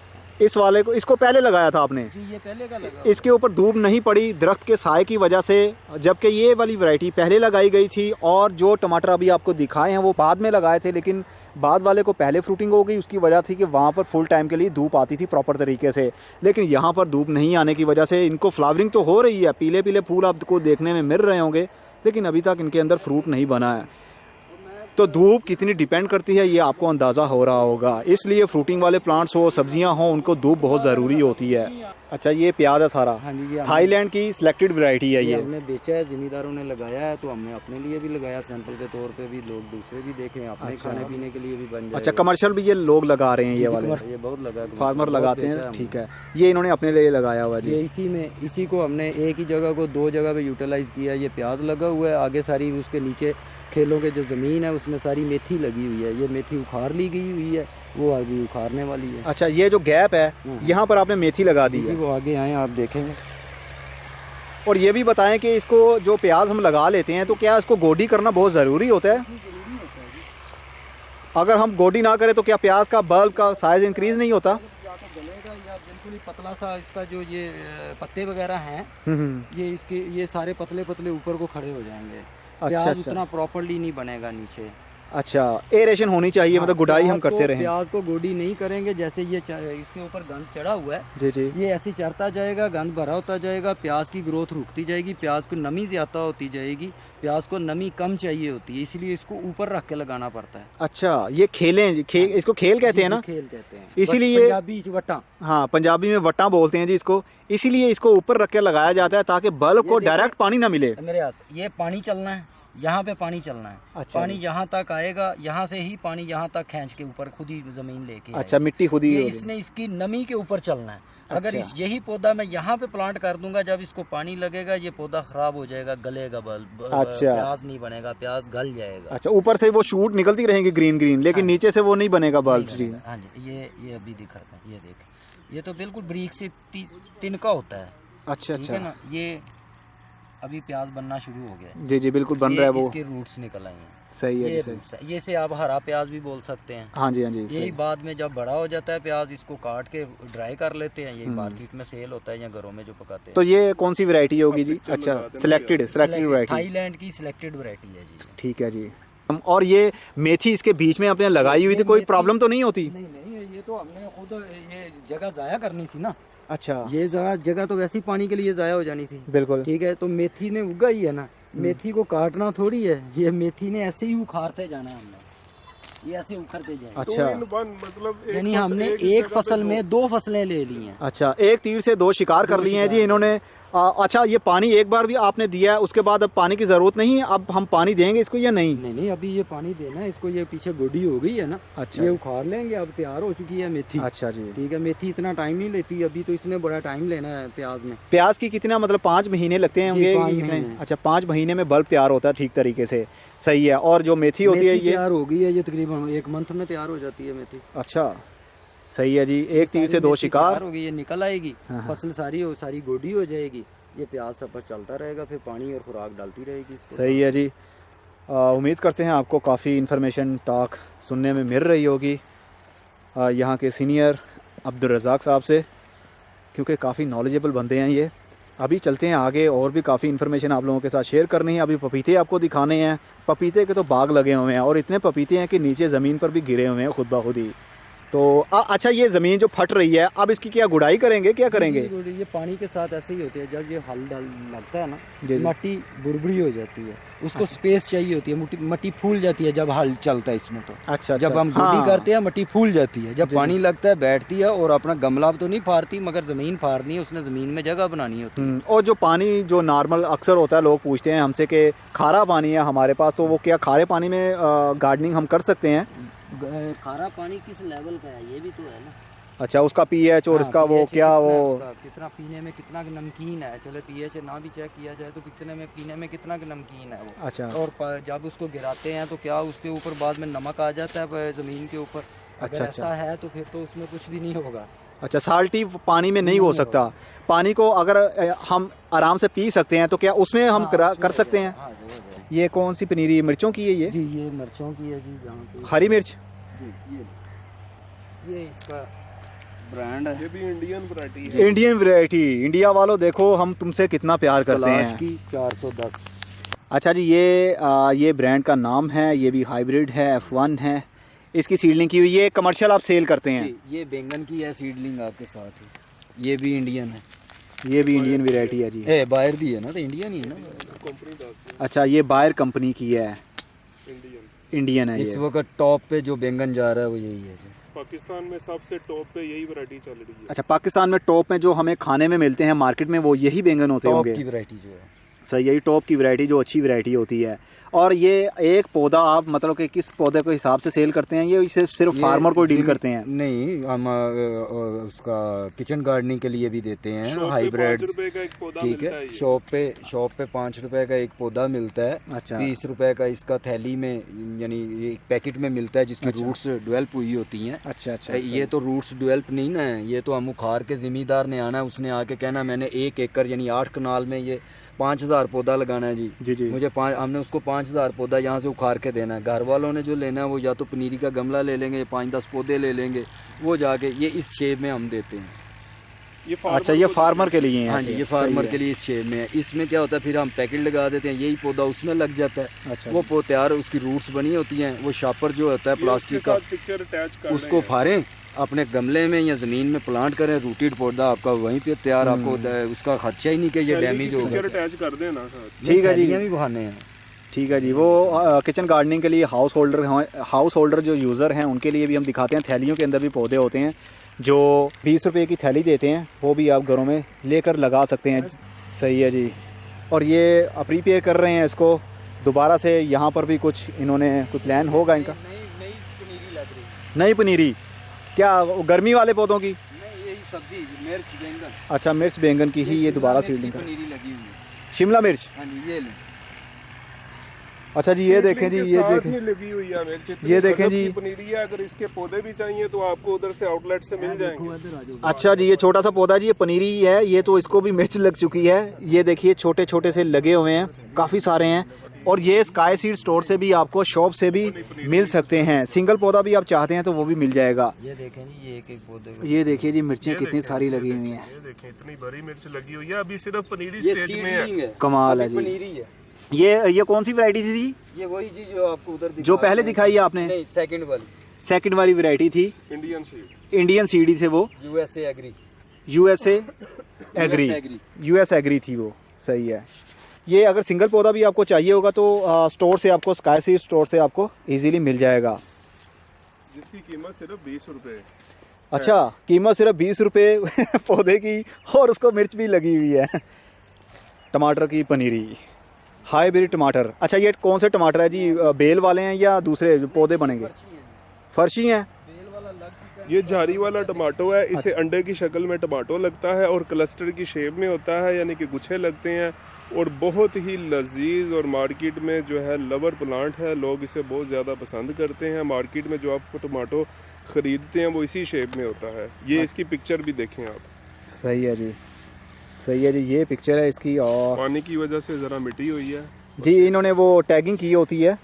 इस वाले को, इसको पहले लगाया था आपने जी? ये पहले का लगा। इसके ऊपर धूप नहीं पड़ी दरख्त के साए की वजह से, जबकि ये वाली वैरायटी पहले लगाई गई थी। और जो टमाटर अभी आपको दिखाए हैं वो बाद में लगाए थे, लेकिन बाद वाले को पहले फ्रूटिंग हो गई। उसकी वजह थी कि वहाँ पर फुल टाइम के लिए धूप आती थी प्रॉपर तरीके से, लेकिन यहाँ पर धूप नहीं आने की वजह से इनको फ्लावरिंग तो हो रही है, पीले पीले फूल आपको देखने में मिल रहे होंगे, लेकिन अभी तक इनके अंदर फ्रूट नहीं बना है। तो धूप कितनी डिपेंड करती है ये आपको अंदाज़ा हो रहा होगा, इसलिए फ्रूटिंग वाले प्लांट्स हो, सब्जियां हों, उनको धूप बहुत ज़रूरी होती है। अच्छा, ये प्याज है सारा? हाँ जी, थाईलैंड की सिलेक्टेड वैरायटी है ये। हमने बेचा है, ज़मींदारों ने लगाया है, तो हमने अपने लिए भी लगाया सैंपल के तौर पे भी, लोग दूसरे भी देखें, अपने खाने पीने के लिए भी बन जाए। अच्छा, कमर्शियल भी ये लोग लगा रहे हैं? ये वाले ये बहुत लगा, फार्मर लगाते हैं, ठीक है। ये इन्होंने अपने लिए लगाया हुआ जी? ये इसी को हमने एक ही जगह को 2 जगह पे यूटिलाइज किया। ये प्याज लगा हुआ है, आगे सारी उसके नीचे खेलों के जो ज़मीन है उसमें सारी मेथी लगी हुई है। ये मेथी उखाड़ ली गई हुई है, वो अभी उखाड़ने वाली है। अच्छा, ये जो गैप है यहाँ पर आपने मेथी लगा दी है? वो आगे आए आप देखेंगे। और ये भी बताएं कि इसको जो प्याज हम लगा लेते हैं तो क्या इसको गोडी करना बहुत ज़रूरी होता है? अगर हम गोडी ना करें तो क्या प्याज का बल्ब का साइज इंक्रीज नहीं होता? बिल्कुल ही पतला सा इसका जो ये पत्ते वगैरह हैं, ये सारे पतले पतले ऊपर को खड़े हो जाएंगे। प्याज उतना प्रॉपर्ली नहीं बनेगा नीचे। अच्छा, एरेशन होनी चाहिए, मतलब गुडाई हम करते रहें। प्याज को गोडी नहीं करेंगे, जैसे ये इसके ऊपर गंद चढ़ा हुआ है जी जी, ये ऐसे चढ़ता जाएगा, गंद भरा होता जाएगा, प्याज की ग्रोथ रुकती जाएगी, प्याज को नमी ज्यादा होती जाएगी, प्याज को नमी कम चाहिए होती है, इसलिए इसको ऊपर रख के लगाना पड़ता है। अच्छा, ये इसको खेल कहते हैं ना? खेल कहते हैं, इसीलिए पंजाबी वट्टा। हाँ, पंजाबी में वट्टा बोलते हैं जी इसको, इसीलिए इसको ऊपर रख के लगाया जाता है ताकि बल्ब को डायरेक्ट पानी ना मिले। मेरे हाथ ये पानी चलना है, यहाँ पे पानी चलना है। अच्छा, पानी यहाँ तक आएगा, यहाँ से ही पानी यहाँ तक खींच के ऊपर खुद ही जमीन लेके। अच्छा, मिट्टी खुद ही इसने इसकी नमी के ऊपर चलना है। अगर यही पौधा मैं यहाँ पे प्लांट कर दूंगा, जब इसको पानी लगेगा ये पौधा खराब हो जाएगा, गलेगा बल्ब। अच्छा, प्याज नहीं बनेगा, प्याज गल जाएगा। अच्छा, ऊपर से वो शूट निकलती रहेंगी ग्रीन ग्रीन, लेकिन नीचे से वो नहीं बनेगा बल्ब जी? हाँ जी, ये अभी दिखाता हूँ, ये देख, ये तो बिल्कुल ब्रीक से तिनका होता है। अच्छा अच्छा, ना, ये अभी प्याज बनना शुरू हो गया। जी जी, बिल्कुल बन रहा है, वो इसके रूट्स निकल आए हैं। सही है, ये से आप हरा प्याज भी बोल सकते हैं। हाँ जी हाँ जी। यही बाद में जब बड़ा हो जाता है प्याज, इसको काट के ड्राई कर लेते हैं, यही मार्केट में सेल होता है या घरों में जो पकाते हैं। तो ये कौन सी वैरायटी होगी जी? अच्छा, सिलेक्टेड वैरायटी, थाईलैंड की सिलेक्टेड वैरायटी है जी। ठीक है जी। और ये मेथी इसके बीच में आपने लगाई हुई थी, कोई प्रॉब्लम तो नहीं होती? नहीं, ये तो हमने खुद ये जगह जाया करनी थी ना। अच्छा, ये जगह तो वैसे ही पानी के लिए जाया हो जानी थी। बिल्कुल ठीक है, तो मेथी ने उगाई है ना, मेथी को काटना थोड़ी है, ये मेथी ने ऐसे ही उखाड़ते जाना है हमने, ये ऐसे उखड़ते जाए। अच्छा, मतलब यानी हमने एक फसल में 2 फसलें ले ली हैं। अच्छा, एक तीर से 2 शिकार कर लिए हैं जी इन्होंने। अच्छा, ये पानी एक बार भी आपने दिया है, उसके बाद अब पानी की जरूरत नहीं है, अब हम पानी देंगे इसको या नहीं? नहीं, अभी ये पानी देना है इसको, ये पीछे गोडी हो गई है ना। अच्छा, ये उखाड़ लेंगे, अब तैयार हो चुकी है मेथी। अच्छा जी, ठीक है, मेथी इतना टाइम नहीं लेती, अभी तो इसमें बड़ा टाइम लेना है प्याज में। प्याज की कितना मतलब 5 महीने लगते हैं होंगे? अच्छा, 5 महीने में बल्ब तैयार होता है ठीक तरीके से, सही है। और जो मेथी होती है ये तैयार हो गई है, ये तकरीबन 1 मंथ में तैयार हो जाती है मेथी। अच्छा, सही है जी। एक तीर से 2 शिकार हो गई, ये निकल आएगी, फसल सारी गोडी हो जाएगी, ये प्याज सब पर चलता रहेगा, फिर पानी और खुराक डालती रहेगी इसको। सही है जी। उम्मीद करते हैं आपको काफ़ी इन्फॉर्मेशन टॉक सुनने में मिल रही होगी यहाँ के सीनियर अब्दुल रज़ाक साहब से, क्योंकि काफ़ी नॉलेजेबल बंदे हैं ये। अभी चलते हैं आगे, और भी काफ़ी इन्फॉर्मेशन आप लोगों के साथ शेयर करनी है। अभी पपीते आपको दिखाने हैं, पपीते के तो बाग लगे हुए हैं, और इतने पपीते हैं कि नीचे ज़मीन पर भी गिरे हुए हैं खुद ब खुद ही। तो अच्छा, ये ज़मीन जो फट रही है, अब इसकी क्या गुड़ाई करेंगे, क्या करेंगे? ये पानी के साथ ऐसे ही होती है, जब ये हल डल लगता है ना, मिट्टी बुरबुरी हो जाती है, उसको स्पेस चाहिए होती है, मिट्टी फूल जाती है जब हल चलता है इसमें। तो अच्छा, जब हम गोडी करते हैं मिट्टी फूल जाती है, जब पानी लगता है बैठती है, और अपना गमला तो नहीं फाड़ती, मगर ज़मीन फाड़नी है, उसने ज़मीन में जगह बनानी होती है। और जो पानी जो नॉर्मल अक्सर होता है, लोग पूछते हैं हमसे कि खारा पानी है हमारे पास, तो वो क्या खारे पानी में गार्डनिंग हम कर सकते हैं? खारा पानी किस लेवल का है ये भी तो है ना। अच्छा, उसका पीएच और इसका वो क्या वो कितना पीने में कितना नमकीन है, चले पीएच ना भी चेक किया जाए तो कितने में पीने में कितना नमकीन है वो। अच्छा, और जब उसको गिराते हैं तो क्या उसके ऊपर बाद में नमक आ जाता है ज़मीन के ऊपर। अच्छा, ऐसा है तो फिर तो उसमें कुछ भी नहीं होगा। अच्छा, साल्टी पानी में नहीं हो सकता। पानी को अगर हम आराम से पी सकते हैं तो क्या उसमें हम कर सकते हैं? ये कौन सी पनीरी, मिर्चों की है ये? जी, ये मिर्चों की है जी। हरी मिर्च जी, ये इसका ब्रांड है, ये भी इंडियन वैरायटी है। Indian variety. इंडिया वालों देखो हम तुमसे कितना प्यार करते हैं। की 410। अच्छा जी, ये ब्रांड का नाम है, ये भी हाइब्रिड है, F1 है, इसकी सीडलिंग की हुई। ये कमर्शियल आप सेल करते हैं? ये बैंगन की है सीडलिंग आपके साथ है, ये भी इंडियन है, ये भी इंडियन वैरायटी है जी। बायर भी है ना, तो इंडियन ही है ना। अच्छा, ये बायर कंपनी की है, इंडियन है। इस वक्त टॉप पे जो बैंगन जा रहा है वो यही है। पाकिस्तान में सबसे टॉप पे यही वैरायटी चल रही है। अच्छा, पाकिस्तान में टॉप में जो हमें खाने में मिलते हैं मार्केट में, वो यही बैंगन होते होंगे? टॉप की वैरायटी जो है, सही, यही टॉप की वैरायटी जो अच्छी वैरायटी होती है। और ये एक पौधा आप मतलब कि किस पौधे के हिसाब से सेल करते हैं? ये सिर्फ फार्मर को डील करते हैं? नहीं, हम उसका किचन गार्डनिंग के लिए भी देते हैं, हाइब्रिड। ठीक है, शॉप पे 5 रुपए का एक पौधा मिलता है। अच्छा। 20 रुपए का इसका थैली में, यानी एक पैकेट में मिलता है, जिसकी रूट्स डेवलप हुई होती हैं। अच्छा। ये तो रूट्स डेवलप नहीं ना है, ये तो हम उखाड़ के जिम्मेदार ने आना है, उसने आके कहना मैंने 1 एकड़ यानी 8 कनाल में ये 5000 पौधा लगाना है जी। मुझे हमने उसको 5000 पौधा यहाँ से उखाड़ के देना है। घर वालों ने जो लेना है वो या तो पनीरी का गमला ले लेंगे, या 5-10 पौधे ले लेंगे, वो जाके ये इस शेप में हम देते हैं। अच्छा, ये फार्मर के लिए है? हाँ जी, ये फार्मर के लिए इस शेप में है। इसमें क्या होता है, फिर हम पैकेट लगा देते हैं, यही पौधा उसमें लग जाता है। अच्छा, वो पौधा तैयार, उसकी रूट्स बनी होती हैं, वो शापर जो होता है प्लास्टिक का, उसको फाड़ें, अपने गमले में या ज़मीन में प्लांट करें, रूटेड पौधा आपका वहीं पे तैयार। आपको उसका खर्चा ही नहीं कि ये डैमेज होगा। ठीक है जी, भी बहाने हैं। ठीक है जी। वो किचन गार्डनिंग के लिए हाउस होल्डर जो यूज़र हैं उनके लिए भी हम दिखाते हैं। थैलियों के अंदर भी पौधे होते हैं जो 20 रुपए की थैली देते हैं, वो भी आप घरों में लेकर लगा सकते हैं। सही है जी। और ये प्रिपेयर कर रहे हैं इसको दोबारा से, यहाँ पर भी कुछ इन्होंने कुछ प्लान होगा इनका। नई पनीरी लग रही। नई पनीरी क्या, गर्मी वाले पौधों की? नहीं, यही सब्जी मिर्च बैंगन। अच्छा, मिर्च बैंगन की ही ये दोबारा सीडलिंग कर, पनीरी लगी हुई है। शिमला मिर्च। हाँ जी, ये लें। अच्छा जी, ये देखें जी, ये देखें, लगी हुई है मिर्च। ये देखें जी, पनीरी है। अगर इसके पौधे भी चाहिए तो आपको उधर से आउटलेट से मिल जाएंगे। अच्छा जी, ये छोटा सा पौधा जी, ये पनीरी है, ये तो इसको भी मिर्च लग चुकी है। ये देखिए छोटे छोटे से लगे हुए हैं, काफ़ी सारे हैं। और ये स्काई सीड स्टोर से भी आपको, शॉप से भी मिल सकते हैं। सिंगल पौधा भी आप चाहते हैं तो वो भी मिल जाएगा। ये देखें जी, ये एक पौधे, ये देखिए जी, मिर्चें कितनी सारी लगी हुई हैं। ये देखें, इतनी बड़ी मिर्च लगी हुई है। अभी सिर्फ पनीरी स्टेज में है। कमाल है जी। पनीरी है। ये कौन सी वैरायटी थी जी? ये वही जी जो आपको उधर जो पहले दिखाई है आपने? नहीं, सेकंड वाली वैरायटी थी, इंडियन सीडी थे वो। यूएसए एग्री थी वो। सही है। ये अगर सिंगल पौधा भी आपको चाहिए होगा तो स्टोर से आपको, स्काई सीड स्टोर से आपको इजीली मिल जाएगा, जिसकी कीमत सिर्फ 20 रुपए। अच्छा, कीमत सिर्फ 20 रुपए पौधे की, और उसको मिर्च भी लगी हुई है। टमाटर की पनीरी, हाइब्रिड टमाटर। अच्छा, ये कौन से टमाटर है जी, बेल वाले हैं या दूसरे पौधे बनेंगे? फर्शी हैं। ये झारी वाला टमाटो है। इसे अंडे की शक्ल में टमाटो लगता है और क्लस्टर की शेप में होता है, यानी कि गुच्छे लगते हैं, और बहुत ही लजीज और मार्केट में जो है लवर प्लांट है। लोग इसे बहुत ज़्यादा पसंद करते हैं। मार्केट में जो आपको टमाटो ख़रीदते हैं वो इसी शेप में होता है। ये इसकी पिक्चर भी देखें आप। सही है जी, सही है जी। ये पिक्चर है इसकी, और पानी की वजह से ज़रा मिटी हुई है जी। इन्होंने वो टैगिंग की होती है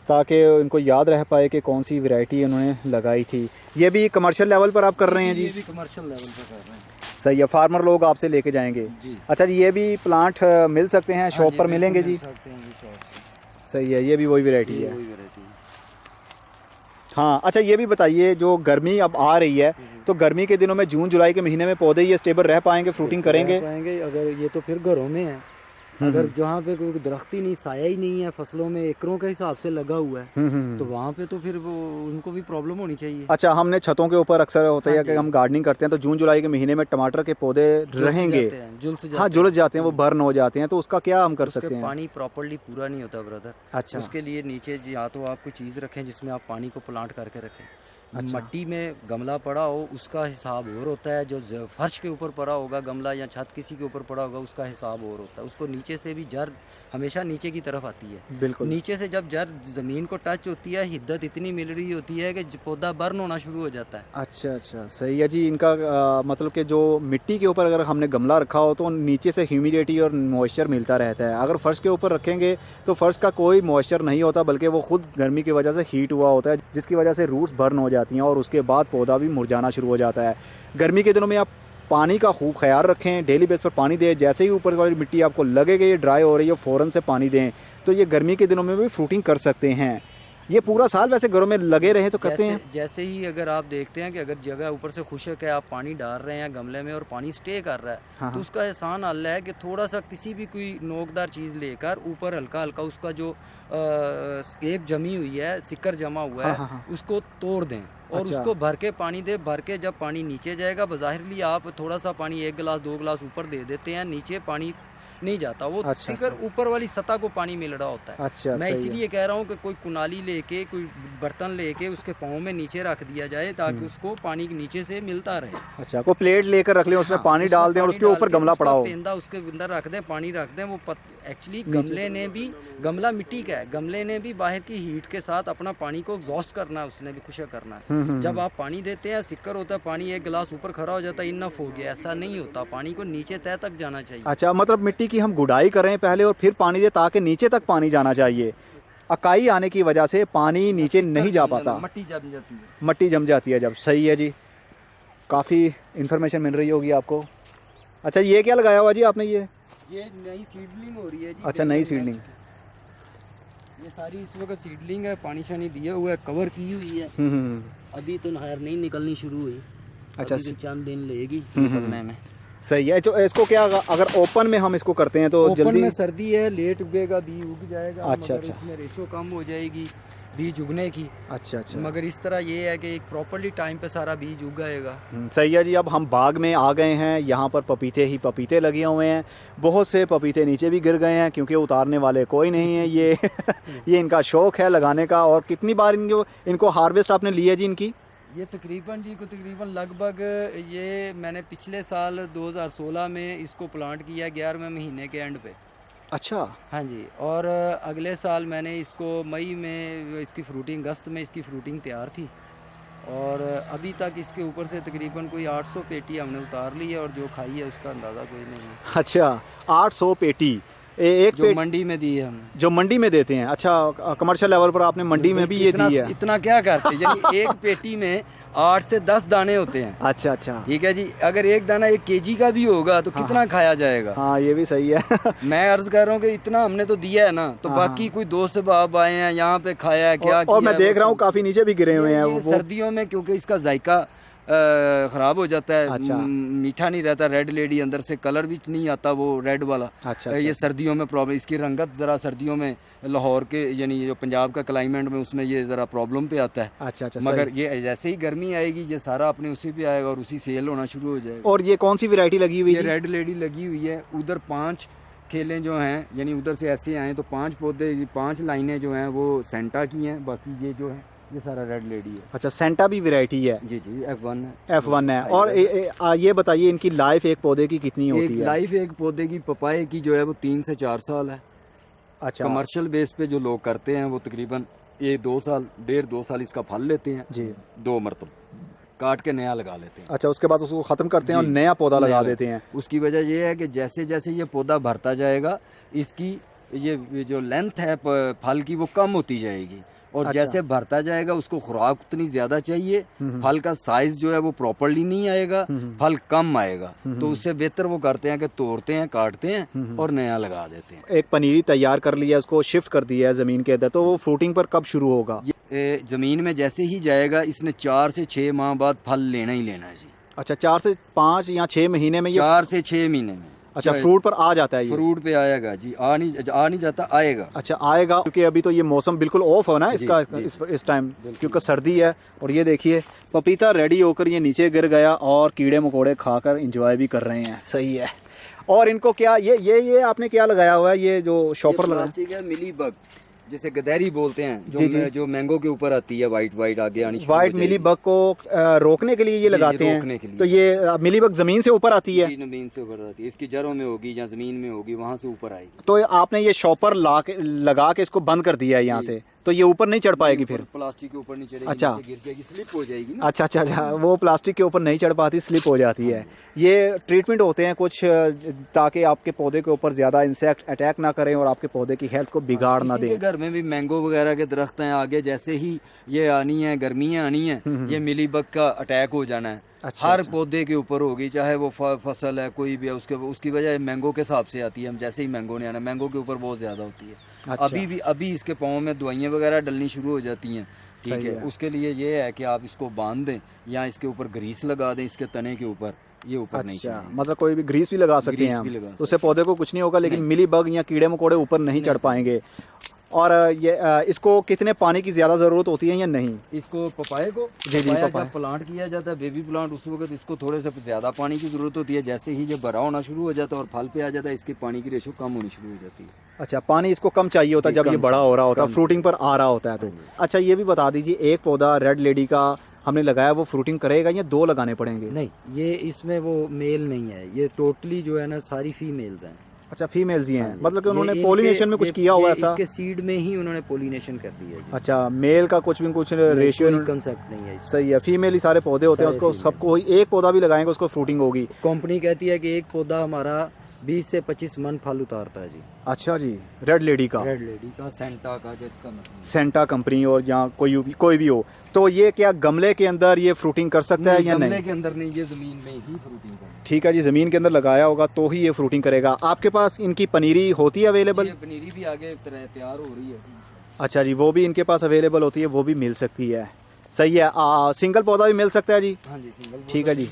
ताकि इनको याद रह पाए कि कौन सी वैरायटी उन्होंने लगाई थी। ये भी कमर्शियल लेवल पर आप कर रहे हैं जी? ये भी कमर्शियल लेवल पर कर रहे हैं। सही है, फार्मर लोग आपसे लेके जाएंगे जी। अच्छा जी, ये भी प्लांट मिल सकते हैं शॉप पर? मिलेंगे जी। सही है, ये भी वही वैरायटी है। हाँ, अच्छा ये भी बताइए, जो गर्मी अब आ रही है तो गर्मी के दिनों में जून जुलाई के महीने में पौधे ये स्टेबल रह पाएंगे, फ्रूटिंग करेंगे? अगर ये तो फिर घरों में है, अगर जहाँ पे कोई दरख्त ही नहीं, साया ही नहीं है, फसलों में एकड़ों के हिसाब से लगा हुआ है, तो वहाँ पे तो फिर वो उनको भी प्रॉब्लम होनी चाहिए। अच्छा, हमने छतों के ऊपर अक्सर होता है कि हम गार्डनिंग करते हैं तो जून जुलाई के महीने में टमाटर के पौधे रहेंगे, हाँ जुलस जाते हैं, वो बर्न हो जाते हैं, तो उसका क्या हम कर सकते हैं? पानी प्रॉपर्ली पूरा नहीं होता ब्रदर। अच्छा, उसके लिए नीचे या तो आप कोई चीज़ रखें जिसमें आप पानी को प्लांट करके रखें। अच्छा। मट्टी में गमला पड़ा हो उसका हिसाब और होता है, जो फर्श के ऊपर पड़ा होगा गमला या छत किसी के ऊपर पड़ा होगा उसका हिसाब और होता है। उसको नीचे से भी जड़ हमेशा नीचे की तरफ आती है। बिल्कुल। नीचे से जब जड़ ज़मीन को टच होती है, हिद्दत इतनी मिल रही होती है कि पौधा बर्न होना शुरू हो जाता है। अच्छा अच्छा, सही है जी। इनका मतलब कि जो मिट्टी के ऊपर अगर हमने गमला रखा हो तो नीचे से ह्यूमिडिटी और मॉइस्चर मिलता रहता है। अगर फर्श के ऊपर रखेंगे तो फर्श का कोई मॉइस्चर नहीं होता, बल्कि वो खुद गर्मी की वजह से हीट हुआ होता है, जिसकी वजह से रूट्स बर्न हो जाती हैं और उसके बाद पौधा भी मुरझाना शुरू हो जाता है। गर्मी के दिनों में आप पानी का खूब ख्याल रखें, डेली बेस पर पानी दें। जैसे ही ऊपर वाली मिट्टी आपको लगेगा ये ड्राई हो रही है, फ़ौरन से पानी दें, तो ये गर्मी के दिनों में भी फ्रूटिंग कर सकते हैं। ये पूरा साल वैसे घरों में लगे रहे तो करते हैं। जैसे ही अगर आप देखते हैं कि अगर जगह ऊपर से खुशक है, आप पानी डाल रहे हैं गमले में और पानी स्टे कर रहा है, हाँ, तो उसका आसान हल है कि थोड़ा सा किसी भी कोई नोकदार चीज़ लेकर ऊपर हल्का हल्का उसका जो स्केप जमी हुई है, सिक्कर जमा हुआ है, हाँ, हाँ। उसको तोड़ दें और अच्छा। उसको भर के पानी दे। भर के जब पानी नीचे जाएगा, बज़ाहिरली आप थोड़ा सा पानी 1 गिलास 2 गिलास ऊपर दे देते हैं, नीचे पानी नहीं जाता, वो अच्छा, सिकर ऊपर वाली सतह को पानी मिल रहा होता है। अच्छा, मैं सही इसीलिए कह रहा हूँ कि कोई कुनाली लेके, कोई बर्तन लेके उसके पाँव में नीचे रख दिया जाए ताकि उसको पानी नीचे से मिलता रहे। अच्छा, कोई प्लेट लेकर रख लें, उसमें हाँ, पानी डाल दें और उसके ऊपर गमला पड़ा हो, पेंदा उसके अंदर रख दें, पानी रख दें। वो एक्चुअली गमले ने भी, गमला मिट्टी का है, गमले ने भी बाहर की हीट के साथ अपना पानी को एग्जॉस्ट करना है, उसने भी खुशक करना है। जब आप पानी देते हैं, सिक्कर होता है, पानी 1 गिलास ऊपर खड़ा हो जाता है, इनफ हो गया, ऐसा नहीं होता, पानी को नीचे तह तक जाना चाहिए। अच्छा, मतलब मिट्टी की हम गुडाई करें पहले और फिर पानी दें ताकि नीचे तक पानी जाना चाहिए। अकाई आने की वजह से पानी नीचे नहीं जा पाता, मट्टी जम जाती है, मट्टी जम जाती है जब। सही है जी, काफ़ी इन्फॉर्मेशन मिल रही होगी आपको। अच्छा, ये क्या लगाया हुआ जी आपने? ये नई सीडलिंग हो रही है जी। अच्छा, नई सीडलिंग। ये सारी इस वक्त सीडलिंग है, पानी शानी दिया हुआ है, कवर की हुई है। अभी तो नहर नहीं निकलनी शुरू हुई। अच्छा, अभी तो चंद दिन लेगी निकलने में। सही है। तो इसको क्या, अगर ओपन में हम इसको करते हैं तो ओपन जल्दी में सर्दी है, लेट उगेगा, बीज उग जाएगा। अच्छा, मगर अच्छा। इसमें रेशो कम हो जाएगी बीज उगने की। अच्छा, अच्छा। मगर इस तरह ये है कि एक प्रॉपर्ली टाइम पे सारा बीज उग जाएगा। सही है जी। अब हम बाग में आ गए हैं, यहाँ पर पपीते ही पपीते लगे हुए हैं। बहुत से पपीते नीचे भी गिर गए हैं क्योंकि उतारने वाले कोई नहीं है। ये ये इनका शौक़ है लगाने का। और कितनी बार इनको हार्वेस्ट आपने ली है जी इनकी? ये तकरीबन लगभग ये मैंने पिछले साल 2016 में इसको प्लांट किया, 11वें महीने के एंड पे। अच्छा। हाँ जी। और अगले साल मैंने इसको मई में, इसकी फ्रूटिंग अगस्त में इसकी फ्रूटिंग तैयार थी और अभी तक इसके ऊपर से तकरीबन कोई 800 पेटी हमने उतार ली है और जो खाई है उसका अंदाज़ा कोई नहीं है। अच्छा, 800 पेटी एक जो मंडी में दी है हमने, जो मंडी में देते हैं। अच्छा, कमर्शियल लेवल पर आपने मंडी में भी ये दी है? इतना क्या करते हैं, यानी एक पेटी में 8 से 10 दाने होते हैं। अच्छा, अच्छा। ठीक है जी। अगर एक दाना 1 केजी का भी होगा तो कितना खाया जाएगा? हाँ, ये भी सही है। मैं अर्ज कर रहा हूँ कि इतना हमने तो दिया है ना, तो बाकी कोई दोस्त से बाप आए हैं यहाँ पे खाया है क्या? और मैं देख रहा हूँ काफी नीचे भी गिरे हुए हैं वो। सर्दियों में क्योंकि इसका जायका ख़राब हो जाता है। अच्छा। मीठा नहीं रहता। रेड लेडी अंदर से कलर भी नहीं आता वो रेड वाला। अच्छा, ये सर्दियों में प्रॉब्लम, इसकी रंगत ज़रा सर्दियों में लाहौर के यानी जो पंजाब का क्लाइमेट में उसमें ये ज़रा प्रॉब्लम पे आता है। अच्छा, अच्छा। मगर ये जैसे ही गर्मी आएगी ये सारा अपने उसी पे आएगा और उसी सेल होना शुरू हो जाएगा। और ये कौन सी वैरायटी लगी हुई है? ये रेड लेडी लगी हुई है। उधर 5 खेलें जो हैं, यानी उधर से ऐसे आए तो 5 पौधे, 5 लाइनें जो हैं वो सेंटा की हैं, बाकी ये जो है ये सारा रेड लेडी है। अच्छा, सेंटा भी वैरायटी है? जी जी, F1 है। F1 है। और ये बताइए इनकी लाइफ एक पौधे की कितनी होती है? लाइफ एक पौधे की पपाये की जो है वो 3 से 4 साल है। अच्छा। कमर्शियल बेस पे जो लोग करते हैं वो तकरीबन 2 साल, 1.5-2 साल इसका फल लेते हैं जी, 2 मरतब काट के नया लगा लेते हैं। अच्छा, उसके बाद उसको ख़त्म करते हैं और नया पौधा लगा देते हैं। उसकी वजह ये है कि जैसे जैसे ये पौधा भरता जाएगा इसकी ये जो लेंथ है फल की वो कम होती जाएगी और अच्छा। जैसे भरता जाएगा उसको खुराक उतनी ज़्यादा चाहिए, फल का साइज जो है वो प्रॉपर्ली नहीं आएगा, फल कम आएगा। तो उससे बेहतर वो करते हैं कि तोड़ते हैं, काटते हैं और नया लगा देते हैं। एक पनीरी तैयार कर लिया, उसको शिफ्ट कर दिया है ज़मीन के अंदर, तो वो फ्रूटिंग पर कब शुरू होगा? ज़मीन में जैसे ही जाएगा इसने 4 से 6 माह बाद फल लेना ही लेना है जी। अच्छा, 4 से 5 या 6 महीने में? 4 से 6 महीने में। अच्छा, फ्रूट पर आ जाता है ये? फ्रूट पे आएगा जी। आ नहीं जाता, आएगा। अच्छा, आएगा क्योंकि अभी तो ये मौसम बिल्कुल ऑफ है ना इसका, इस टाइम क्योंकि सर्दी है। और ये देखिए पपीता रेडी होकर ये नीचे गिर गया और कीड़े मकोड़े खाकर एंजॉय भी कर रहे हैं। सही है। और इनको क्या ये आपने क्या लगाया हुआ है? ये जो शॉपर लगा है मिली बग, जिसे गदैरी बोलते हैं, जो मैंगो के ऊपर आती है, वाइट आगे आनी, वाइट मिली बग को रोकने के लिए ये लगाते हैं। तो ये मिली बग जमीन से ऊपर आती है? जमीन से ऊपर आती है, इसकी जड़ों में होगी या जमीन में होगी, वहाँ से ऊपर आएगी। तो आपने ये शॉपर लगा के इसको बंद कर दिया है यहाँ से, तो ये ऊपर नहीं चढ़ पाएगी फिर? प्लास्टिक के ऊपर नहीं चढ़ेगी, अच्छा, गिर जाएगी, स्लिप हो जाएगी ना। अच्छा अच्छा अच्छा, वो प्लास्टिक के ऊपर नहीं चढ़ पाती, स्लिप हो जाती है। ये ट्रीटमेंट होते हैं कुछ ताकि आपके पौधे के ऊपर ज़्यादा इंसेक्ट अटैक ना करें और आपके पौधे की हेल्थ को बिगाड़ ना दें। घर में भी मैंगो वगैरह के दरख्त हैं, आगे जैसे ही ये आनी है, गर्मियाँ आनी है, ये मिलीबग का अटैक हो जाना है। अच्छा, हर पौधे के ऊपर होगी, चाहे वो फसल है कोई भी है, उसकी वजह मैंगो के हिसाब से आती है। हम जैसे ही मैंगो ने आना, मैंगो के ऊपर बहुत ज़्यादा होती है। अच्छा। अभी इसके पाँव में दवाइयाँ वगैरह डलनी शुरू हो जाती हैं, ठीक है। उसके लिए ये है कि आप इसको बांध दें या इसके ऊपर ग्रीस लगा दें, इसके तने के ऊपर, ये ऊपर नहीं अच्छा, मतलब कोई भी ग्रीस भी लगा सकते हैं हम, उससे पौधे को कुछ नहीं होगा, लेकिन मिलीबग या कीड़े मकोड़े ऊपर नहीं चढ़ पाएंगे। और ये इसको कितने पानी की ज़्यादा ज़रूरत होती है या नहीं? इसको पपाये को जब प्लांट किया जाता है, बेबी प्लांट, उस वक्त इसको थोड़े से ज़्यादा पानी की ज़रूरत होती है। जैसे ही जब बड़ा होना शुरू हो जाता है और फल पे आ जाता है, इसकी पानी की रेशो कम होनी शुरू हो जाती है। अच्छा, पानी इसको कम चाहिए होता है जब ये बड़ा हो रहा होता है, फ्रूटिंग पर आ रहा होता है तो। अच्छा, ये भी बता दीजिए, एक पौधा रेड लेडी का हमने लगाया, वो फ्रूटिंग करेगा या दो लगाने पड़ेंगे? नहीं, ये इसमें वो मेल नहीं है, ये टोटली जो है ना सारी फीमेल्स हैं। अच्छा, फीमेल्स ही हैं, मतलब कि उन्होंने पोलिनेशन में कुछ किया हुआ ऐसा? इसके सीड में ही उन्होंने पोलिनेशन कर दिया है। अच्छा, मेल का कुछ रेशियो कंसेप्ट नहीं है। सही है, फीमेल ही सारे पौधे होते हैं, उसको सबको एक पौधा भी लगाएंगे उसको फ्रूटिंग होगी। कंपनी कहती है कि एक पौधा हमारा 20 से 25 मन फल उतारता है जी। अच्छा जी, रेड लेडी का सेंटा का, जिसका सेंटा कंपनी और जहाँ कोई भी हो, तो ये क्या गमले के अंदर ये फ्रूटिंग कर सकता है या नहीं? गमले के अंदर नहीं, ये जमीन में ही फ्रूटिंग करेगा। ठीक है जी, जमीन के अंदर लगाया होगा तो ही ये फ्रूटिंग करेगा। आपके पास इनकी पनीरी होती है अवेलेबल? पनीरी भी आगे तैयार हो रही है। अच्छा जी, वो भी इनके पास अवेलेबल होती है, वो भी मिल सकती है। सही है। सिंगल पौधा भी मिल सकता है जी? हाँ जी, सिंगल। ठीक है जी,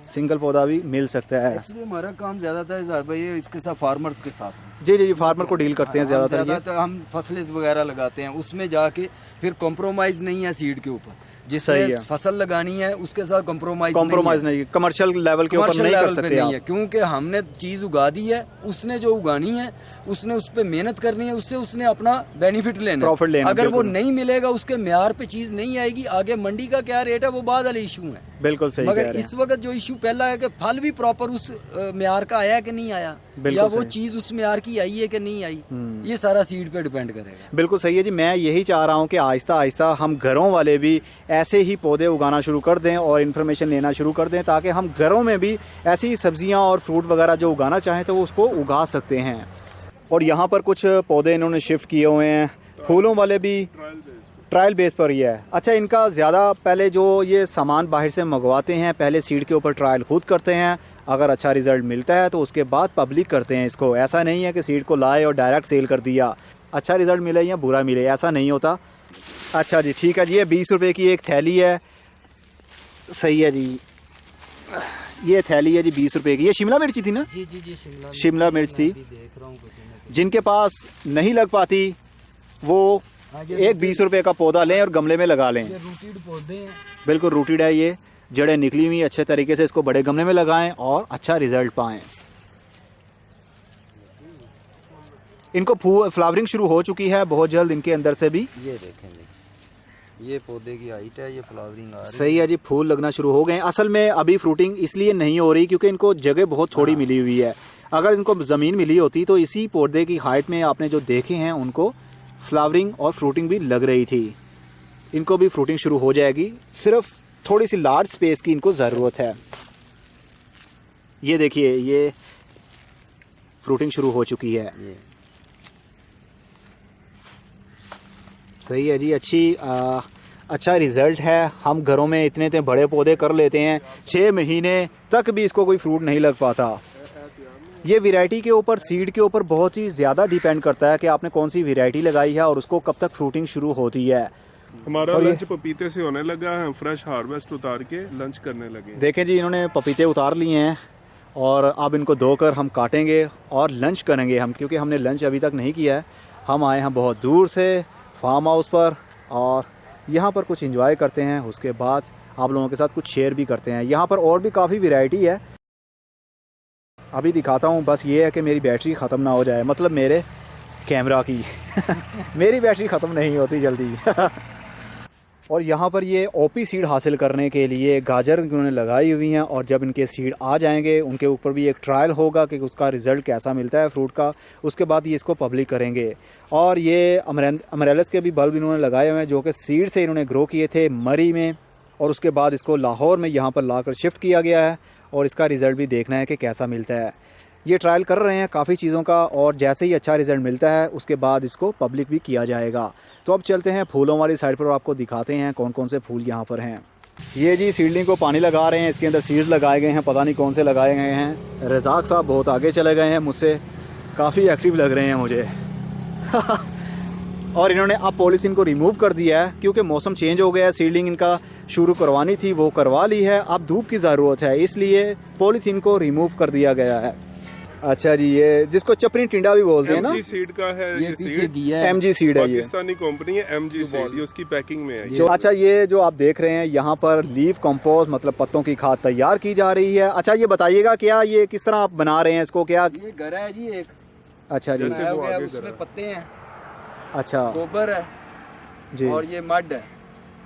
सिंगल पौधा भी मिल सकता है। हमारा काम ज़्यादातर भाई इसके साथ फार्मर्स के साथ। जी जी जी, फार्मर को डील करते हैं ज़्यादातर। हम फसलें वगैरह लगाते हैं, उसमें जाके फिर कॉम्प्रोमाइज़ नहीं है सीड के ऊपर। जिसने फसल लगानी है उसके साथ कॉम्प्रोमाइज नहीं, कमर्शियल लेवल के ऊपर नहीं कर सकते आप। क्योंकि हमने चीज उगा दी है, उसने जो उगानी है उसने उस पर मेहनत करनी है, उससे उसने अपना बेनिफिट लेना, प्रॉफिट लेना। अगर वो नहीं मिलेगा, उसके म्यार पे चीज नहीं आएगी, आगे मंडी का क्या रेट है वो बाद वाला इशू है। बिल्कुल सही। मगर इस वक्त जो इशू पहला है कि फल भी प्रॉपर उस म्यार का आया कि नहीं आया, या वो चीज उस म्यार की आई है कि नहीं आई, ये सारा सीड पे डिपेंड करेगा। बिल्कुल सही है जी। मैं यही चाह रहा हूँ कि आहिस्ता आहिस्ता हम घरों वाले भी ऐसे ही पौधे उगाना शुरू कर दें और इन्फॉर्मेशन लेना शुरू कर दें, ताकि हम घरों में भी ऐसी सब्जियां और फ्रूट वगैरह जो उगाना चाहें तो उसको उगा सकते हैं। और यहाँ पर कुछ पौधे इन्होंने शिफ्ट किए हुए हैं, फूलों वाले भी ट्रायल बेस पर ही है। अच्छा, इनका ज़्यादा पहले जो ये सामान बाहर से मंगवाते हैं, पहले सीड के ऊपर ट्रायल खुद करते हैं, अगर अच्छा रिज़ल्ट मिलता है तो उसके बाद पब्लिक करते हैं इसको। ऐसा नहीं है कि सीड को लाए और डायरेक्ट सेल कर दिया, अच्छा रिज़ल्ट मिले या बुरा मिले, ऐसा नहीं होता। अच्छा जी, ठीक है जी। ये 20 रुपये की एक थैली है। सही है जी, ये थैली है जी 20 रुपये की। ये शिमला मिर्ची थी ना? जी जी जी, शिमला मिर्च थी। जिनके पास नहीं लग पाती वो एक 20 रुपये का पौधा लें और गमले में लगा लें। रूटेड पौधे हैं, बिल्कुल रूटेड है, ये जड़ें निकली हुई अच्छे तरीके से, इसको बड़े गमले में लगाएं और अच्छा रिजल्ट पाएं। इनको फ्लावरिंग शुरू हो चुकी है बहुत जल्द इनके अंदर से भी। ये देखेंगे, ये पौधे की हाइट है, ये फ्लावरिंग आ रही है। सही है जी, फूल लगना शुरू हो गए। असल में अभी फ्रूटिंग इसलिए नहीं हो रही क्योंकि इनको जगह बहुत थोड़ी मिली हुई है। अगर इनको ज़मीन मिली होती तो इसी पौधे की हाइट में आपने जो देखे हैं उनको फ्लावरिंग और फ्रूटिंग भी लग रही थी। इनको भी फ्रूटिंग शुरू हो जाएगी, सिर्फ थोड़ी सी लार्ज स्पेस की इनको ज़रूरत है। ये देखिए, ये फ्रूटिंग शुरू हो चुकी है। सही है जी, अच्छा रिज़ल्ट है। हम घरों में इतने बड़े पौधे कर लेते हैं, 6 महीने तक भी इसको कोई फ्रूट नहीं लग पाता। ये वैरायटी के ऊपर, सीड के ऊपर बहुत ही ज़्यादा डिपेंड करता है कि आपने कौन सी वैरायटी लगाई है और उसको कब तक फ्रूटिंग शुरू होती है। हमारा लंच पपीते से होने लगा है, हम फ्रेश हार्वेस्ट उतार के लंच करने लगे। देखें जी, इन्होंने पपीते उतार लिए हैं और अब इनको धोकर हम काटेंगे और लंच करेंगे हम, क्योंकि हमने लंच अभी तक नहीं किया है। हम आए हैं बहुत दूर से फार्म हाउस पर और यहाँ पर कुछ एंजॉय करते हैं, उसके बाद आप लोगों के साथ कुछ शेयर भी करते हैं। यहाँ पर और भी काफ़ी वैरायटी है, अभी दिखाता हूँ। बस ये है कि मेरी बैटरी ख़त्म ना हो जाए, मतलब मेरे कैमरा की मेरी बैटरी ख़त्म नहीं होती जल्दी और यहाँ पर ये ओपी सीड हासिल करने के लिए गाजर उन्होंने लगाई हुई हैं, और जब इनके सीड आ जाएंगे उनके ऊपर भी एक ट्रायल होगा कि उसका रिज़ल्ट कैसा मिलता है फ्रूट का, उसके बाद ये इसको पब्लिक करेंगे। और ये अमरेलिस के भी बल्ब इन्होंने लगाए हुए हैं जो कि सीड से इन्होंने ग्रो किए थे मरी में, और उसके बाद इसको लाहौर में यहाँ पर लाकर शिफ्ट किया गया है, और इसका रिज़ल्ट भी देखना है कि कैसा मिलता है। ये ट्रायल कर रहे हैं काफ़ी चीज़ों का, और जैसे ही अच्छा रिज़ल्ट मिलता है उसके बाद इसको पब्लिक भी किया जाएगा। तो अब चलते हैं फूलों वाली साइड पर और आपको दिखाते हैं कौन कौन से फूल यहाँ पर हैं। ये जी सीडलिंग को पानी लगा रहे हैं, इसके अंदर सीड्स लगाए गए हैं, पता नहीं कौन से लगाए गए हैं। रज़ाक साहब बहुत आगे चले गए हैं मुझसे, काफ़ी एक्टिव लग रहे हैं मुझे। और इन्होंने अब पॉलीथीन को रिमूव कर दिया है क्योंकि मौसम चेंज हो गया है, सीडलिंग इनका शुरू करवानी थी वो करवा ली है, अब धूप की ज़रूरत है इसलिए पॉलीथीन को रिमूव कर दिया गया है। अच्छा जी, ये जिसको चपरी टिंडा भी बोलते हैं ना, MG सीड का है ये पीछे सीड, MG सीड है, ये पाकिस्तानी कंपनी है MG सीड, ये उसकी पैकिंग में है जो। अच्छा, ये जो आप देख रहे हैं यहाँ पर लीफ कंपोस्ट मतलब पत्तों की खाद तैयार की जा रही है। अच्छा, ये बताइएगा क्या ये किस तरह आप बना रहे हैं इसको, क्या ये गरा है जी एक। अच्छा जी, उसमें पत्ते हैं, अच्छा गोबर है जी, और ये मड है,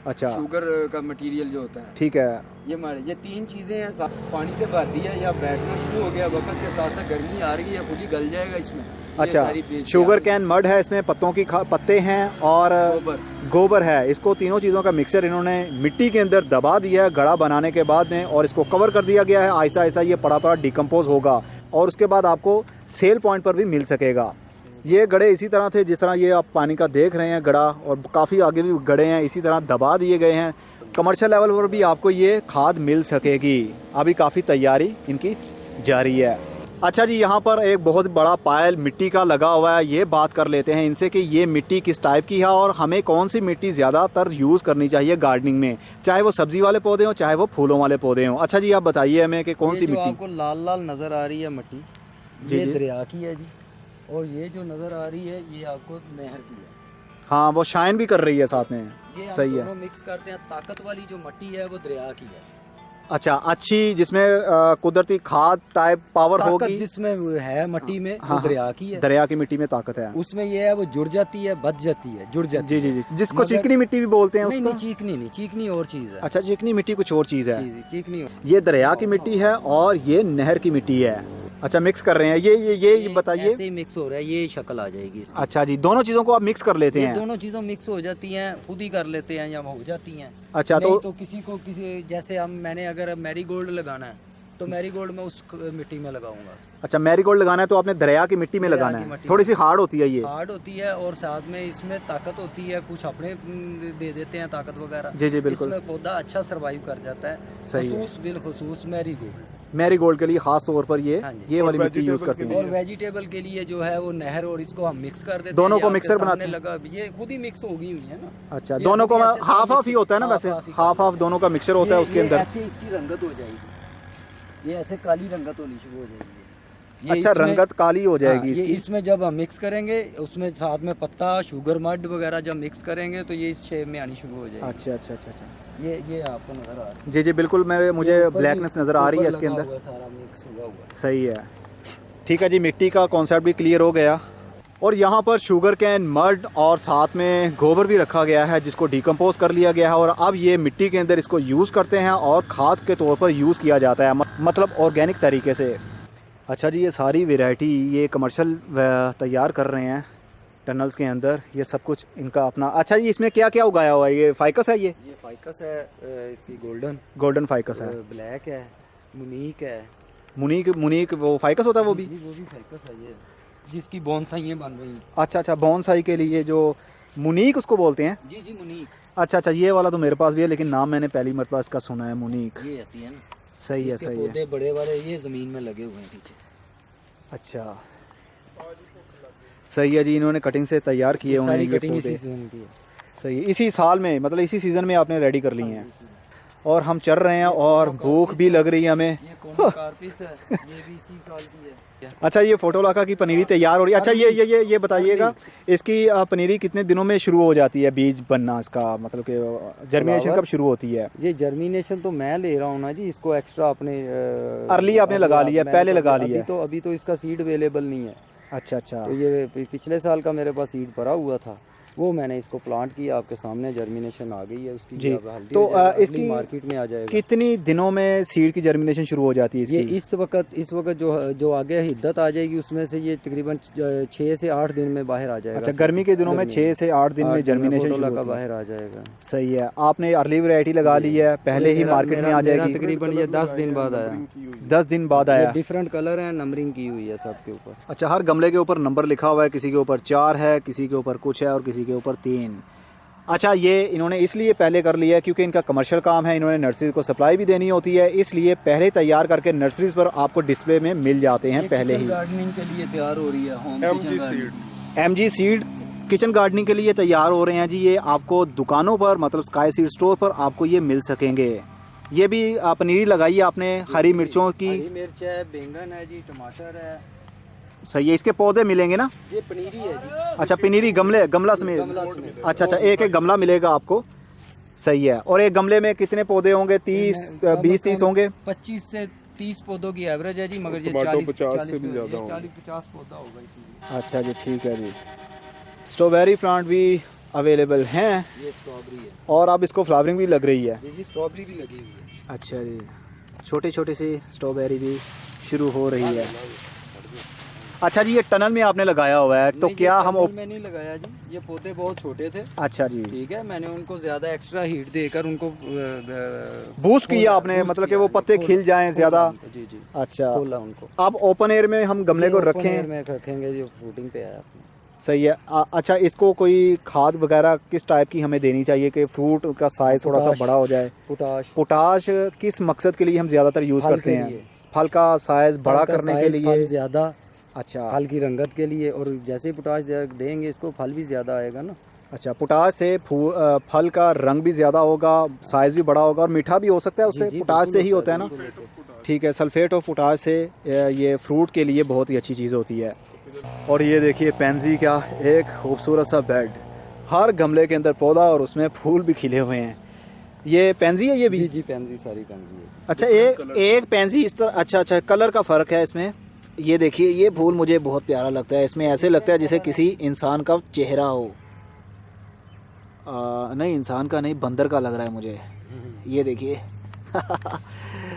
अच्छा शुगर का मटेरियल जो होता है, ठीक है। ये तीन चीजें हैं। पानी से भर दिया या बैठना शुरू हो गया, वक्त के साथ साथ गर्मी आ रही है, खुद ही गल जाएगा इसमें। अच्छा, शुगर कैन मड है, इसमें पत्तों की पत्ते हैं और गोबर है, इसको तीनों चीज़ों का मिक्सचर इन्होंने मिट्टी के अंदर दबा दिया है गड़ा बनाने के बाद में, और इसको कवर कर दिया गया है। आहिस्ता आहिस्ता ये पड़ा पड़ा डिकम्पोज होगा और उसके बाद आपको सेल पॉइंट पर भी मिल सकेगा। ये गड़े इसी तरह थे जिस तरह ये आप पानी का देख रहे हैं गड़ा, और काफ़ी आगे भी गड़े हैं इसी तरह दबा दिए गए हैं। कमर्शियल लेवल पर भी आपको ये खाद मिल सकेगी, अभी काफ़ी तैयारी इनकी जारी है। अच्छा जी, यहाँ पर एक बहुत बड़ा पायल मिट्टी का लगा हुआ है, ये बात कर लेते हैं इनसे कि ये मिट्टी किस टाइप की है और हमें कौन सी मिट्टी ज़्यादातर यूज़ करनी चाहिए गार्डनिंग में, चाहे वो सब्जी वाले पौधे हों चाहे वो फूलों वाले पौधे हों। अच्छा जी, आप बताइए हमें कि कौन सी मिट्टी। आपको लाल लाल नज़र आ रही है मिट्टी, ये दरिया की है जी, और ये जो नज़र आ रही है ये आपको नहर की है। हाँ, वो शाइन भी कर रही है साथ में, सही है। मिक्स करते हैं, ताकत वाली जो मिट्टी है वो दरिया की है। अच्छा, अच्छी जिसमें कुदरती खाद टाइप पावर होगी, जिसमें है मिट्टी में, हाँ, दरिया की है। दरिया की मिट्टी में ताकत है, उसमें ये है वो जुड़ जाती है, बच जाती है, जुड़ जाती है। जी जी जी, जिसको चिकनी मिट्टी भी बोलते हैं उसको। नहीं, चीकनी नहीं, चीकनी और चीज़ है। अच्छा, चिकनी मिट्टी कुछ और चीज़ है, चीकनी। ये दरिया की मिट्टी है और ये नहर की मिट्टी है। अच्छा, मिक्स कर रहे हैं, ये बताइए। ऐसे ही मिक्स हो रहा है, ये शक्ल आ जाएगी इसकी। अच्छा जी, दोनों चीज़ों को आप मिक्स कर लेते हैं? दोनों चीज़ों मिक्स हो जाती हैं, खुद ही कर लेते हैं या हो जाती हैं। अच्छा, तो किसी जैसे मैंने अगर मैरीगोल्ड लगाना है तो मैरीगोल्ड में उस मिट्टी में लगाऊंगा। अच्छा, मैरीगोल्ड लगाना है तो आपने दरिया की मिट्टी में लगाना है, थोड़ी सी हार्ड होती है, ये हार्ड होती है और साथ में इसमें ताकत होती है, कुछ अपने दे देते हैं ताकत वगैरह। जी जी बिल्कुल, इसमें पौधा अच्छा सरवाइव कर जाता है। सही, बिलखुसूस मैरीगोल्ड के लिए खास तौर पर ये वाली मिट्टी यूज करते हैं। और वेजिटेबल के लिए जो है वो नहर, और इसको हम मिक्स कर देते हैं, दोनों को मिक्सर बनाते हैं। लगा ये खुद ही मिक्स हो गई हुई है ना। अच्छा, दोनों को हाफ हाफ ही होता है ना, वैसे हाफ हाफ दोनों का मिक्सर होता है उसके अंदर। ऐसे इसकी रंगत हो जाएगी, ये ऐसे काली रंगत होनी शुरू हो जाएगी। अच्छा, रंगत काली हो जाएगी इसकी। इसमें जब हम मिक्स करेंगे उसमें साथ में पत्ता, शुगर मड वगैरह जब मिक्स करेंगे तो ये इस शेप में आनी शुरू हो जाएगी। अच्छा अच्छा अच्छा अच्छा, ये आपको नजर आ रहा है? जी जी बिल्कुल, मुझे ब्लैकनेस नज़र आ रही है इसके अंदर, सारा मिक्स हुआ। सही है, ठीक है जी, मिट्टी का कॉन्सेप्ट भी क्लियर हो गया। और यहाँ पर शुगर कैन मड और साथ में गोबर भी रखा गया है जिसको डिकम्पोज कर लिया गया है, और अब ये मिट्टी के अंदर इसको यूज़ करते हैं और खाद के तौर पर यूज़ किया जाता है, मतलब ऑर्गेनिक तरीके से। अच्छा जी, ये सारी वैरायटी ये कमर्शियल तैयार कर रहे हैं टनल्स के अंदर, ये सब कुछ इनका अपना। अच्छा जी, इसमें क्या क्या उगाया हुआ है? ये फाइकस है, ये फाइकस है, इसकी गोल्डन फाइकस है, ब्लैक है, मुनीक है। मुनीक वो फाइकस होता है, वो भी फाइकस है ये, जिसकी बोनसाई बन रही हैं। अच्छा अच्छा, बोनसाई के लिए जो मुनीक उसको बोलते हैं। जी जी, मुनीक। अच्छा अच्छा, ये वाला तो मेरे पास भी है लेकिन नाम मैंने पहली मरतबा इसका सुना है, मुनीक। ये आती है ना, सही है, सही है। पौधे बड़े वाले ये ज़मीन में लगे हुए हैं पीछे। अच्छा, सही है जी, इन्होंने कटिंग से तैयार किए हुए हैं ये पौधे। सही है, इसी साल में मतलब इसी सीज़न में आपने रेडी कर लिए हैं। और हम चल रहे हैं और भूख भी लग रही है हमें। ये कार्पिस है, ये भी इसी साल की है। अच्छा, ये फोटो लाका की पनीरी तैयार हो रही है। अच्छा, ये बताइएगा इसकी पनीरी कितने दिनों में शुरू हो जाती है, बीज बनना इसका, मतलब कि जर्मिनेशन कब शुरू होती है? ये जर्मिनेशन तो मैं ले रहा हूँ ना जी, इसको एक्स्ट्रा अपने अर्ली आपने लगा लिया, पहले लगा लिया? अभी तो इसका सीड अवेलेबल नहीं है। अच्छा अच्छा, तो ये पिछले साल का मेरे पास सीड भरा हुआ था, वो मैंने इसको प्लांट किया, आपके सामने जर्मिनेशन आ गई है उसकी जी। तो इसकी मार्केट में आ जाएगा। कितनी दिनों में सीड की जर्मिनेशन शुरू हो जाती है इसकी? ये इस वक्त जो आगे हिद्दत आ जाएगी उसमें से ये तकरीबन 6 से 8 दिन में बाहर आ जाएगा। अच्छा, गर्मी के दिनों में 6 से 8 दिन में जर्मिनेशन शुरू होती है, बाहर आ जाएगा। सही है। आपने अर्ली वैरायटी लगा ली है, पहले ही मार्केट में आ जाएगी? तकरीबन ये 10 दिन बाद आया। 10 दिन बाद आया। डिफरेंट कलर है, नंबरिंग की हुई है सबके ऊपर। अच्छा, हर गमले के ऊपर नंबर लिखा हुआ है, किसी के ऊपर 4 है, किसी के ऊपर कुछ है और किसी के ऊपर 3। अच्छा, ये इन्होंने इसलिए पहले कर लिया है क्योंकि इनका कमर्शियल काम है, इन्होंने नर्सरी को सप्लाई भी देनी होती है, इसलिए पहले तैयार करके नर्सरीज पर आपको डिस्प्ले में मिल जाते हैं पहले ही। गार्डनिंग के लिए तैयार हो रही है MG सीड किचन गार्डनिंग के लिए तैयार हो रहे हैं जी। ये आपको दुकानों पर, मतलब स्काई सीड स्टोर पर आपको ये मिल सकेंगे। ये भी पनीरी लगाई है आपने, हरी मिर्चों की? हरी मिर्च है, बैंगन है जी, टमाटर है। सही है। इसके पौधे मिलेंगे ना? ये पनीरी है जी। अच्छा, पनीरी गमला समेत? अच्छा, एक गमला मिलेगा आपको। सही है। और एक गमले में कितने पौधे होंगे? 20-30 होंगे? 25 से 30 पौधों की एवरेज है जी, मगर ये 40-50 से भी ज्यादा 40-50 पौधा होगा इसमें। अच्छा जी, ठीक है जी। स्ट्रॉबेरी प्लांट भी अवेलेबल हैं। ये स्ट्रॉबेरी है और अब इसको फ्लावरिंग भी लग रही है जी। स्ट्रॉबेरी भी लगी हुई है। अच्छा जी, छोटी छोटी सी स्ट्रॉबेरी भी शुरू हो रही है। अच्छा जी, ये टनल में आपने लगाया हुआ है, तो क्या हम में नहीं लगाया जी, ये पौधे बहुत छोटे थे। अच्छा जी, ठीक है। मैंने उनको ज्यादा एक्स्ट्रा हीट देकर उनको बूस्ट किया आपने, मतलब कि वो पत्ते खिल जाएं ज्यादा। जी जी। अच्छा, खोला उनको। अब ओपन एयर में हम गमले को रखेंगे जो फ्रूटिंग पे आया। सही है। अच्छा, इसको कोई खाद वगैरह किस टाइप की हमें देनी चाहिए कि फ्रूट का साइज थोड़ा सा बड़ा हो जाए? पोटाश किस मकसद के लिए हम ज्यादातर यूज करते हैं? फल का साइज बड़ा करने के लिए ज्यादा। अच्छा, फल की रंगत के लिए, और जैसे ही पोटाश देंगे इसको फल भी ज्यादा आएगा ना। अच्छा, पोटाश से फल का रंग भी ज़्यादा होगा, साइज़ भी बड़ा होगा और मीठा भी हो सकता है उससे। पोटाश से ही होता है ना? ठीक है। सल्फेट ऑफ पोटाश से ये फ्रूट के लिए बहुत ही अच्छी चीज़ होती है। और ये देखिए पेंजी का एक खूबसूरत सा बेड, हर गमले के अंदर पौधा और उसमें फूल भी खिले हुए हैं। ये पेंजी है? ये भी जी पेंजी, सारी पेंजी है। अच्छा, एक पेंजी इस तरह। अच्छा, कलर का फ़र्क है इसमें। ये देखिए, ये फूल मुझे बहुत प्यारा लगता है, इसमें ऐसे लगता है जैसे किसी इंसान का चेहरा हो। नहीं, इंसान का नहीं, बंदर का लग रहा है मुझे। ये देखिए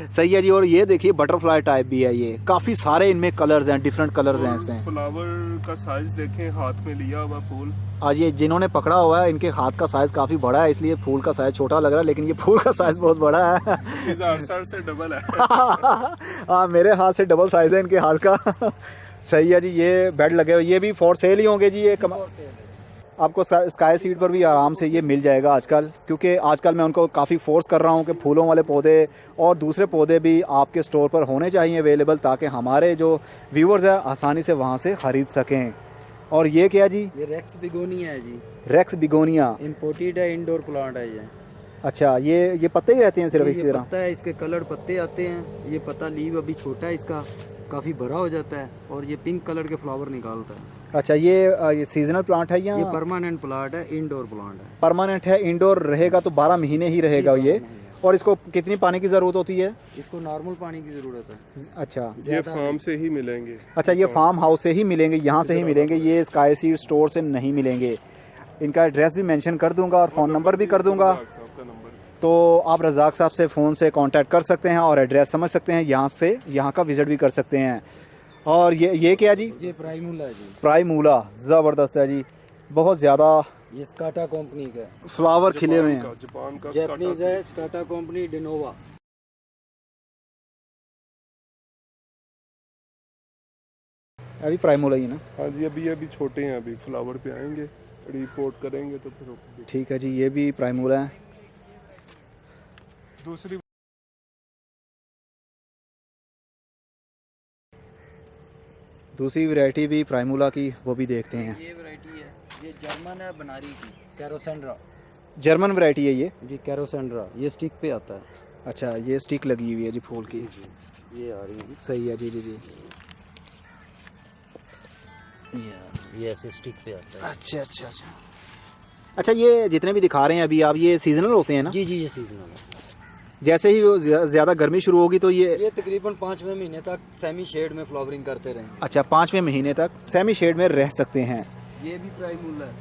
सही है जी। और ये देखिए बटरफ्लाई टाइप भी है, ये काफ़ी सारे इनमें कलर्स हैं, डिफरेंट कलर्स हैं इसमें। फ्लावर का साइज देखें, हाथ में लिया हुआ फूल। आज ये जिन्होंने पकड़ा हुआ है इनके हाथ का साइज काफ़ी बड़ा है, इसलिए फूल का साइज छोटा लग रहा है, लेकिन ये फूल का साइज बहुत बड़ा है। से डबल है। हाँ, मेरे हाथ से डबल साइज है इनके हाथ का। सही है जी। ये बेड लगे हुए, ये भी फॉर सेल ही होंगे जी? ये आपको स्काई सीड पर भी आराम से ये मिल जाएगा आजकल, क्योंकि आजकल मैं उनको काफ़ी फोर्स कर रहा हूँ कि फूलों वाले पौधे और दूसरे पौधे भी आपके स्टोर पर होने चाहिए अवेलेबल, ताकि हमारे जो व्यूअर्स हैं आसानी से वहाँ से ख़रीद सकें। और ये क्या जी? ये रेक्स बिगोनिया है जी। रेक्स बिगोनिया इम्पोर्टेड है, इंडोर प्लांट है ये। अच्छा, ये पत्ते ही रहते हैं सिर्फ इसी तरह? पत्ता है, इसके कलर पत्ते आते हैं। ये पत्ता लीव अभी छोटा है इसका, काफ़ी बड़ा हो जाता है और ये पिंक कलर के फ्लावर निकालता है। अच्छा, ये सीजनल प्लांट है या ये परमानेंट प्लांट है? इंडोर प्लांट है। परमानेंट है, इंडोर रहेगा तो 12 महीने ही रहेगा ये। और इसको कितनी पानी की ज़रूरत होती है? इसको नॉर्मल पानी की ज़रूरत है। अच्छा, ये फार्म से ही मिलेंगे? अच्छा, ये फार्म हाउस से ही मिलेंगे, यहाँ से ही मिलेंगे, ये स्काई सीड स्टोर से नहीं मिलेंगे। इनका एड्रेस भी मेंशन कर दूंगा और फ़ोन नंबर भी कर दूंगा, तो आप रज़ाक साहब से फ़ोन से कांटेक्ट कर सकते हैं और एड्रेस समझ सकते हैं, यहाँ का विज़िट भी कर सकते हैं। और ये क्या जी? ये प्राइमूला है जी। प्राइमूला ज़बरदस्त है जी, बहुत ज़्यादा। ये स्काटा कंपनी का फ्लावर खिले हुए हैं, जापान का जापानीज है, स्काटा कंपनी, डिनोवा। अभी प्राइमूला ही ना? हाँ जी, अभी छोटे हैं, अभी फ्लावर पे आएंगे, रिपोर्ट करेंगे तो फिर। ठीक है जी, ये भी प्राइमूला है। दूसरी वैरायटी भी प्राइमूला की, वो भी देखते हैं। ये वैरायटी है, ये जर्मन है, बनारी की, कैरोसेंड्रा। जर्मन वैरायटी है ये जी, कैरोसेंड्रा। ये स्टिक पे आता है। अच्छा, ये स्टिक लगी हुई है जी फूल की। ये आ रही है। सही है जी जी जी। ये ऐसे स्टिक पे आता है। अच्छा अच्छा अच्छा अच्छा, ये जितने भी दिखा रहे हैं अभी आप, ये सीजनल होते हैं ना? जी जी, ये सीजनल है। जैसे ही ज़्यादा गर्मी शुरू होगी तो ये तकरीबन 5वें महीने तक सेमी शेड में फ्लावरिंग करते रहेंगे। अच्छा, 5वें महीने तक सेमी शेड में रह सकते हैं। ये भी प्राइमूला है।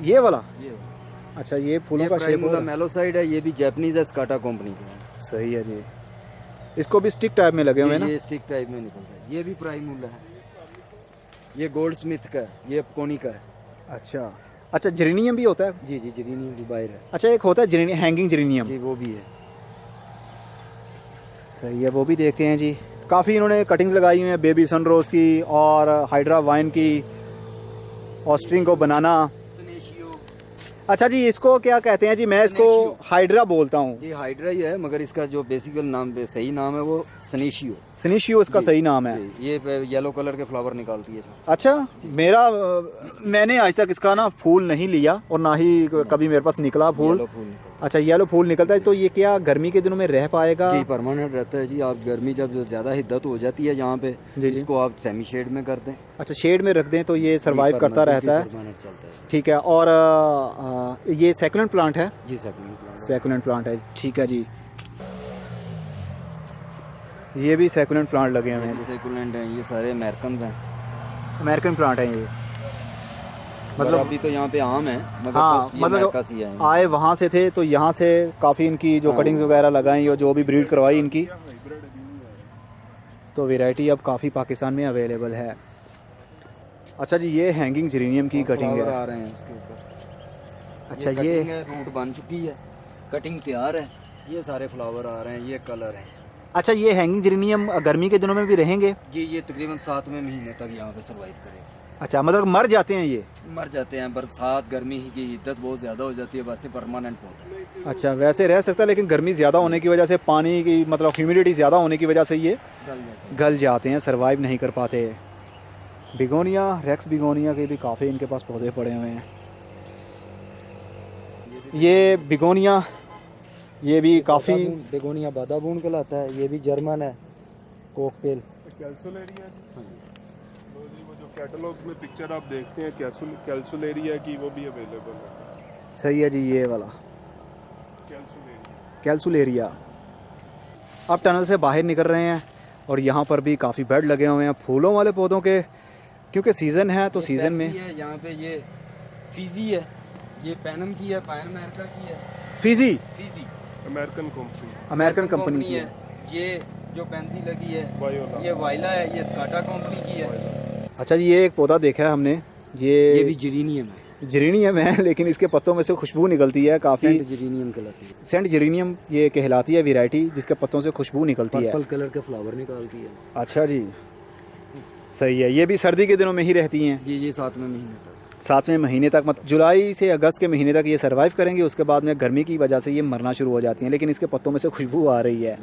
ये वाला? ये अच्छा, ये फूलों का शेप प्राइमूला मेलोसाइड है, ये भी जापानीज है, स्काटा कंपनी का है। सही है जी। इसको भी स्टिक टाइप में लगे हुए हैं ना? ये स्टिक टाइप में निकलता है। ये भी प्राइमूला है, ये गोल्ड स्मिथ का है, ये कोनी का है। अच्छा अच्छा, जेरेनियम भी होता है? जी जी, जेरेनियम भी बाहर है। अच्छा, एक होता है जेरेनियम, हैंगिंग जेरेनियम। जी, वो भी है। सही है, वो भी देखते हैं जी। काफ़ी इन्होंने कटिंग्स लगाई हुई हैं, बेबी सनरोज की और हाइड्रा वाइन की, ऑस्ट्रिंग को बनाना। अच्छा जी, इसको क्या कहते हैं जी? मैं इसको हाइड्रा बोलता हूँ। ये हाइड्रा ही है, मगर इसका जो बेसिकल नाम, सही नाम है वो सनेशियो। सनेशियो इसका सही नाम है। ये येलो कलर के फ्लावर निकालती है। अच्छा, मैंने आज तक इसका ना फूल नहीं लिया और ना ही कभी मेरे पास निकला फूल। अच्छा, येलो फूल निकलता है। तो ये क्या गर्मी के दिनों में रह पाएगा? जी, परमानेंट रहता है जी। आप गर्मी जब ज़्यादा हिद्दत हो जाती है यहाँ पे, इसको आप सेमी शेड में कर दें। अच्छा, शेड में रख दें तो ये सरवाइव करता रहता है। ठीक है। और ये सेकुलेंट प्लांट है? जी, सेकुलेंट प्लांट है। ठीक है जी। ये भी सेकुलेंट प्लांट लगे हुए हैं। सेकुलेंट हैं, ये सारे अमेरिकन हैं। अमेरिकन प्लांट हैं ये? मतलब अभी तो यहाँ पे आम है, मगर हाँ, मतलब आए वहाँ से थे तो यहाँ से काफ़ी इनकी जो कटिंग्स वगैरह लगाई और जो भी ब्रीड करवाई इनकी, तो वैरायटी अब काफ़ी पाकिस्तान में अवेलेबल है। अच्छा जी, ये हैंगिंग जेरेनियम की कटिंग है। आ रहे हैं उसके ऊपर। अच्छा, ये रूट बन चुकी है, कटिंग तैयार है, ये सारे फ्लावर आ रहे हैं, ये कलर है। अच्छा, ये हैंगिंग जेरेनियम गर्मी के दिनों में भी रहेंगे? जी, ये तकरीबन 7वें महीने तक यहाँ पे सर्वाइव करेगा। अच्छा, मतलब मर जाते हैं ये? मर जाते हैं, बरसात गर्मी की हिद्दत बहुत ज़्यादा हो जाती है, वैसे परमानेंट पौधा है। अच्छा, वैसे रह सकता है, लेकिन गर्मी ज़्यादा होने की वजह से, पानी की मतलब ह्यूमिडिटी ज़्यादा होने की वजह से ये गल जाते हैं, सरवाइव नहीं कर पाते। बिगोनिया, रेक्स बिगोनिया के भी काफ़ी इनके पास पौधे पड़े हुए हैं। ये बिगोनिया, ये भी काफ़ी, बिगोनिया बादाबून कहलाता है। ये भी जर्मन है, कोकटेल। कैटलॉग में पिक्चर आप देखते हैं कैल्सुलेरिया की, वो भी अवेलेबल है। सही है जी, ये वाला कैल्सुलेरिया। अब टनल से बाहर निकल रहे हैं और यहाँ पर भी काफ़ी बेड लगे हुए हैं फूलों वाले पौधों के, क्योंकि सीज़न है तो सीज़न में। यहाँ पे ये फिजी है, ये पैनम की है, पैन अमेरिका की है। फिजी अमेरिकन कंपनी की है। ये जो पेंसी लगी है ये वाइला है, ये स्काटा कंपनी की है। अच्छा जी, ये एक पौधा देखा है हमने, ये भी जेरेनियम है। जेरेनियम है, लेकिन इसके पत्तों में से खुशबू निकलती है काफ़ी। जेरेनियम कहलाती है। सेंट जेरेनियम ये कहलाती है वैरायटी, जिसके पत्तों से खुशबू निकलती है, पर्पल कलर के फ्लावर निकालती है। अच्छा जी, सही है। ये भी सर्दी के दिनों में ही रहती हैं? जी, ये 7वें महीने तक। 7वें महीने तक, मतलब जुलाई से अगस्त के महीने तक ये सर्वाइव करेंगे। उसके बाद में गर्मी की वजह से ये मरना शुरू हो जाती हैं, लेकिन इसके पत्तों में से खुशबू आ रही है।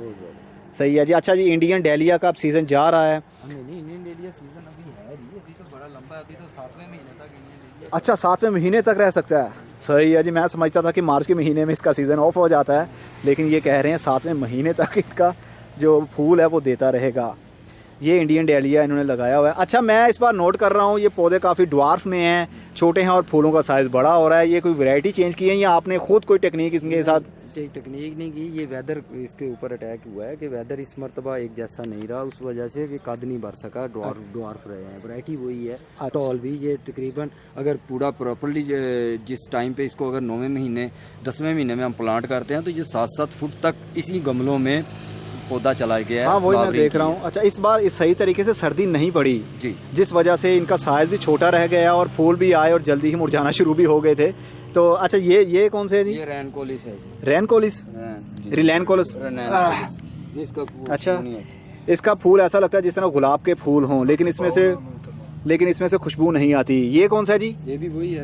सही है जी। अच्छा जी, इंडियन डेलिया का अब सीज़न जा रहा है? इंडियन डेलिया सीज़न अभी है, अभी तो बड़ा लंबा है, अभी तो 7वें महीने तक इंडियन डेलिया। अच्छा, 7वें महीने तक रह सकता है। सही है जी। मैं समझता था कि मार्च के महीने में इसका सीज़न ऑफ हो जाता है, लेकिन ये कह रहे हैं 7वें महीने तक इसका जो फूल है वो देता रहेगा। ये इंडियन डेलिया इन्होंने लगाया हुआ है। अच्छा, मैं इस बार नोट कर रहा हूँ ये पौधे काफ़ी ड्वार्फ में हैं, छोटे हैं और फूलों का साइज़ बड़ा हो रहा है। ये कोई वैरायटी चेंज की है या आपने खुद कोई टेक्निक इसके साथ? टेक्निक नहीं की, ये वेदर इसके ऊपर अटैक हुआ है कि वेदर इस मरतबा एक जैसा नहीं रहा, उस वजह से कि कद नहीं भर सका, ड्वार्फ रहे हैं। वैरायटी वही है। टॉल भी ये तकरीबन अगर पूरा प्रॉपर्ली जिस टाइम पे इसको अगर 9वें महीने 10वें महीने में हम प्लांट करते हैं तो ये 7-7 फुट तक इसी गमलों में पौधा चला गया है। हाँ, वही मैं देख रहा हूँ। अच्छा, इस बार इस सही तरीके से सर्दी नहीं पड़ी जी, जिस वजह से इनका साइज भी छोटा रह गया और फूल भी आए और जल्दी ही मुरझाना शुरू भी हो गए थे। तो अच्छा, ये कौन से है जी? ये रैनकोलिस है। रैनकोलिस, रिलैनकोलिस। इसका अच्छा, इसका फूल ऐसा लगता है जिस तरह गुलाब के फूल हों, लेकिन इसमें से खुशबू नहीं आती। ये कौन सा है जी? ये भी वही है,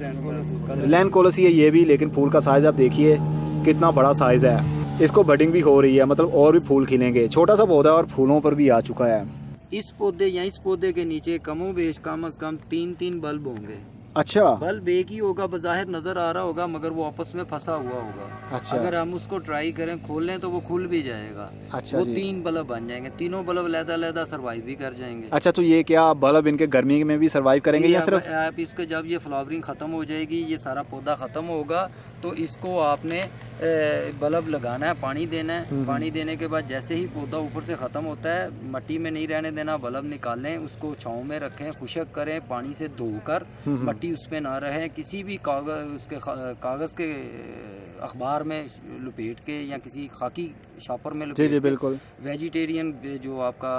रैनकोलिस ही है ये भी, लेकिन फूल का साइज आप देखिए कितना बड़ा साइज है। इसको बडिंग भी हो रही है, मतलब और भी फूल खिलेंगे। छोटा सा पौधा और फूलों पर भी आ चुका है। इस पौधे या इस पौधे के नीचे कमोबेश कम से कम 3-3 बल्ब होंगे। अच्छा, बल्ब एक ही होगा, बाहर नजर आ रहा होगा, मगर वो आपस में फंसा हुआ होगा। अच्छा, अगर हम उसको ट्राई करें खोल लें तो वो खुल भी जाएगा। अच्छा, वो 3 बल्ब बन जाएंगे, तीनों बल्ब लहदा सर्वाइव भी कर जाएंगे। अच्छा, तो ये क्या बल्ब इनके गर्मी में भी सर्वाइव करेंगे या सिर्फ? आप इसके जब ये फ्लावरिंग खत्म हो जाएगी, ये सारा पौधा खत्म होगा, तो इसको आपने बल्ब लगाना है, पानी देना है। पानी देने के बाद जैसे ही पौधा ऊपर से ख़त्म होता है, मट्टी में नहीं रहने देना, बल्ब निकालें, उसको छाँव में रखें, खुशक करें, पानी से धोकर, मट्टी उस पर ना रहे, किसी भी कागज़ के अखबार में लपेट के या किसी खाकी शॉपर में लपेट जी बिल्कुल। वेजिटेरियन जो आपका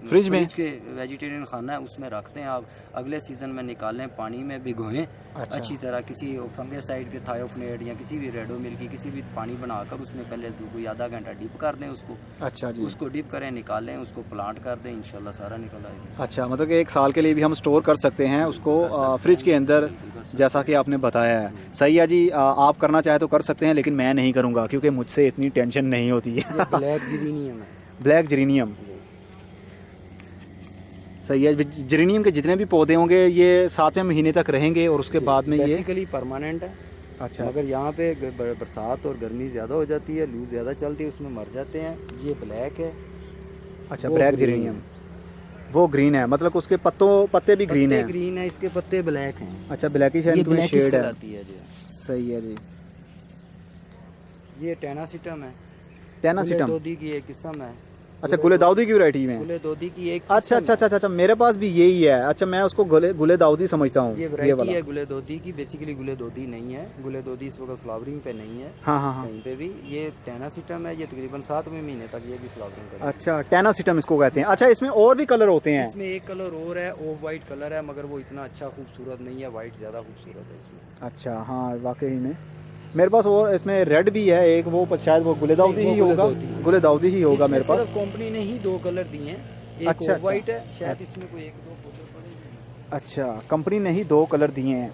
फ्रिज के वेजिटेरियन खाना है उसमें रखते हैं आप, अगले सीज़न में निकालें, पानी में भिगोएं अच्छी तरह, किसी फंगेसाइड के थायोफनेट या किसी भी रेडो मिल की किसी भी पानी बनाकर उसमें पहले कोई आधा घंटा डिप कर दें उसको। अच्छा जी। उसको डिप करें, निकालें, उसको प्लांट कर दें, इंशाल्लाह सारा निकल आएगा। अच्छा, मतलब कि 1 साल के लिए भी हम स्टोर कर सकते हैं उसको फ्रिज के अंदर, जैसा कि आपने बताया है। सही है जी, आप करना चाहे तो कर सकते हैं, लेकिन मैं नहीं करूँगा क्योंकि मुझसे इतनी टेंशन नहीं होती है। ब्लैक जेरेनियम है। ब्लैक जेरेनियम, सही है। जेरेनियम के जितने भी पौधे होंगे ये 7वें महीने तक रहेंगे और उसके बाद में ये बेसिकली परमानेंट है। अच्छा, अगर यहाँ पे बरसात और गर्मी ज़्यादा हो जाती है, लू ज़्यादा चलती है, उसमें मर जाते हैं। ये ब्लैक है। अच्छा, ब्लैक जेरेनियम, वो ग्रीन है, मतलब उसके पत्ते भी ग्रीन है। ग्रीन है, इसके पत्ते ब्लैक हैं। अच्छा, ब्लैकिश है, इनमें शेड है। सही है जी। ये टेनासिटम है। टेनासिटम गुलेदोदी की एक किस्म है। अच्छा, गुलेदाउदी की वैरायटी में। गुलेदोदी की एक अच्छा अच्छा अच्छा अच्छा, मेरे पास भी यही है। अच्छा, मैं उसको गुलेदाउदी समझता हूँ। ये वैरायटी है गुलेदोदी की, बेसिकली गुलेदोदी नहीं है। गुलेदोदी इस वक्त फ्लावरिंग पे नहीं है। हाँ हाँ हाँ, कहीं पे भी। ये टेनासिटम है, ये तकरीबन 7वें महीने तक ये भी फ्लावरिंग करेगा। अच्छा, टेनासिटम इसको कहते हैं। अच्छा, इसमें और भी कलर होते हैं? इसमें एक कलर और है, ऑफ वाइट कलर है, मगर वो इतना अच्छा खूबसूरत नहीं है। वाइट ज़्यादा खूबसूरत है इसमें। अच्छा, हाँ वाकई में मेरे पास और इसमें रेड भी है एक, वो शायद वो गुलेदाउदी ही होगा। गुलेदाउदी ही होगा मेरे पास। कंपनी ने ही 2 कलर दिए हैं, एक अच्छा, ऑफ वाइट है, शायद इसमें कोई 1-2 पौधे पड़े। अच्छा, कंपनी ने ही 2 कलर दिए हैं।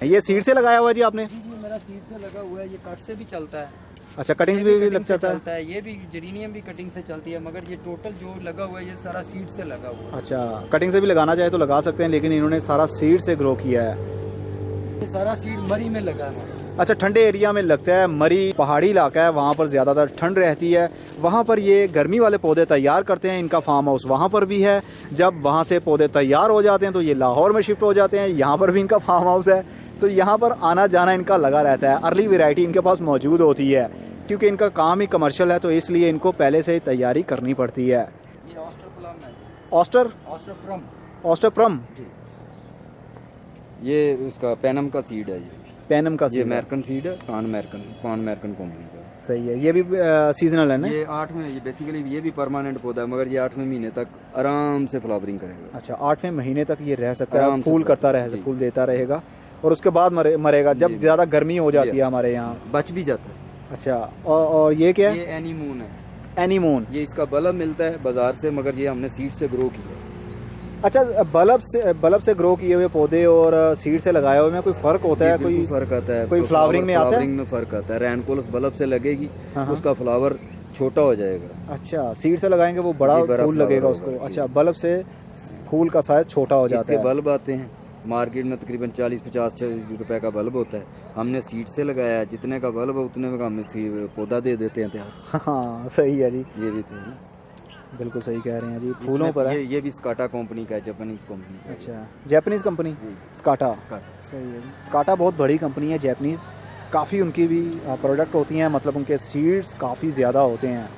ये सीड से लगाया हुआ है जी आपने? जी, मेरा सीड से लगा हुआ है। ये कट से भी चलता है। अच्छा, कटिंग भी लग जाता है? ये भी जेरेनियम भी कटिंग से चलती है, मगर ये टोटल जो लगा हुआ है ये सारा सीड से लगा हुआ है। अच्छा, कटिंग से भी लगाना चाहे तो लगा सकते हैं, लेकिन इन्होंने सारा सीड से ग्रो किया है। ये सारा सीड मरी में लगा है। अच्छा, ठंडे एरिया में लगता है। मरी पहाड़ी इलाका है, वहाँ पर ज़्यादातर ठंड रहती है। वहाँ पर ये गर्मी वाले पौधे तैयार करते हैं। इनका फार्म हाउस वहाँ पर भी है। जब वहाँ से पौधे तैयार हो जाते हैं तो ये लाहौर में शिफ्ट हो जाते हैं। यहाँ पर भी इनका फार्म हाउस है, तो यहाँ पर आना जाना इनका लगा रहता है। अर्ली वैरायटी इनके पास मौजूद होती है क्योंकि इनका काम ही कमर्शियल है, तो इसलिए इनको पहले से ही तैयारी करनी पड़ती है। ये ऑस्ट्रोप्लम है। ऑस्ट्रोप्रम, ये उसका पैनम का सीड है। पैनम का ये अमेरिकन सीड है, पान अमेरिकन कंपनी का। सही है। ये भी सीजनल है ना? ये 8वें, ये बेसिकली ये भी परमानेंट पौधा है, मगर ये 8वें महीने तक आराम से फ्लावरिंग करेगा। अच्छा, 8वें महीने तक ये रह सकता है, फूल करता रहेगा, फूल देता रहेगा और उसके बाद मरेगा जब ज़्यादा गर्मी हो जाती है। हमारे यहाँ बच भी जाता है। अच्छा, और ये क्या है? ये एनीमून है। एनीमून, ये इसका बल्ब मिलता है बाजार से, मगर ये हमने सीड से ग्रो किया। अच्छा, बल्ब से ग्रो किए हुए पौधे और सीड से लगाए हुए में कोई फर्क होता है? कोई फर्क आता है, कोई फ्लावरिंग में आता है? फ्लावरिंग में फर्क आता है। रैनकोलस बल्ब से लगेगी, उसका फ्लावर छोटा हो जाएगा। अच्छा, सीड से लगाएंगे वो बड़ा फूल लगेगा उसको। अच्छा, बल्ब से फूल का साइज छोटा हो जाता है। बल्ब आते हैं मार्केट में तकरीबन 40-50 रुपए का बल्ब होता है। हमने सीड से लगाया है, जितने का बल्ब है उतने में हम पौधा दे देते हैं तैयार। हाँ, सही है जी, ये भी तो बिल्कुल सही कह रहे हैं जी। फूलों पर है। ये भी स्काटा कंपनी का है, जापानीज कंपनी। अच्छा, जापानीज कंपनी, स्काटा। सही है जी। स्काटा बहुत बड़ी कंपनी है जापानीज, काफ़ी उनकी भी प्रोडक्ट होती हैं, मतलब उनके सीड्स काफ़ी ज़्यादा होते हैं।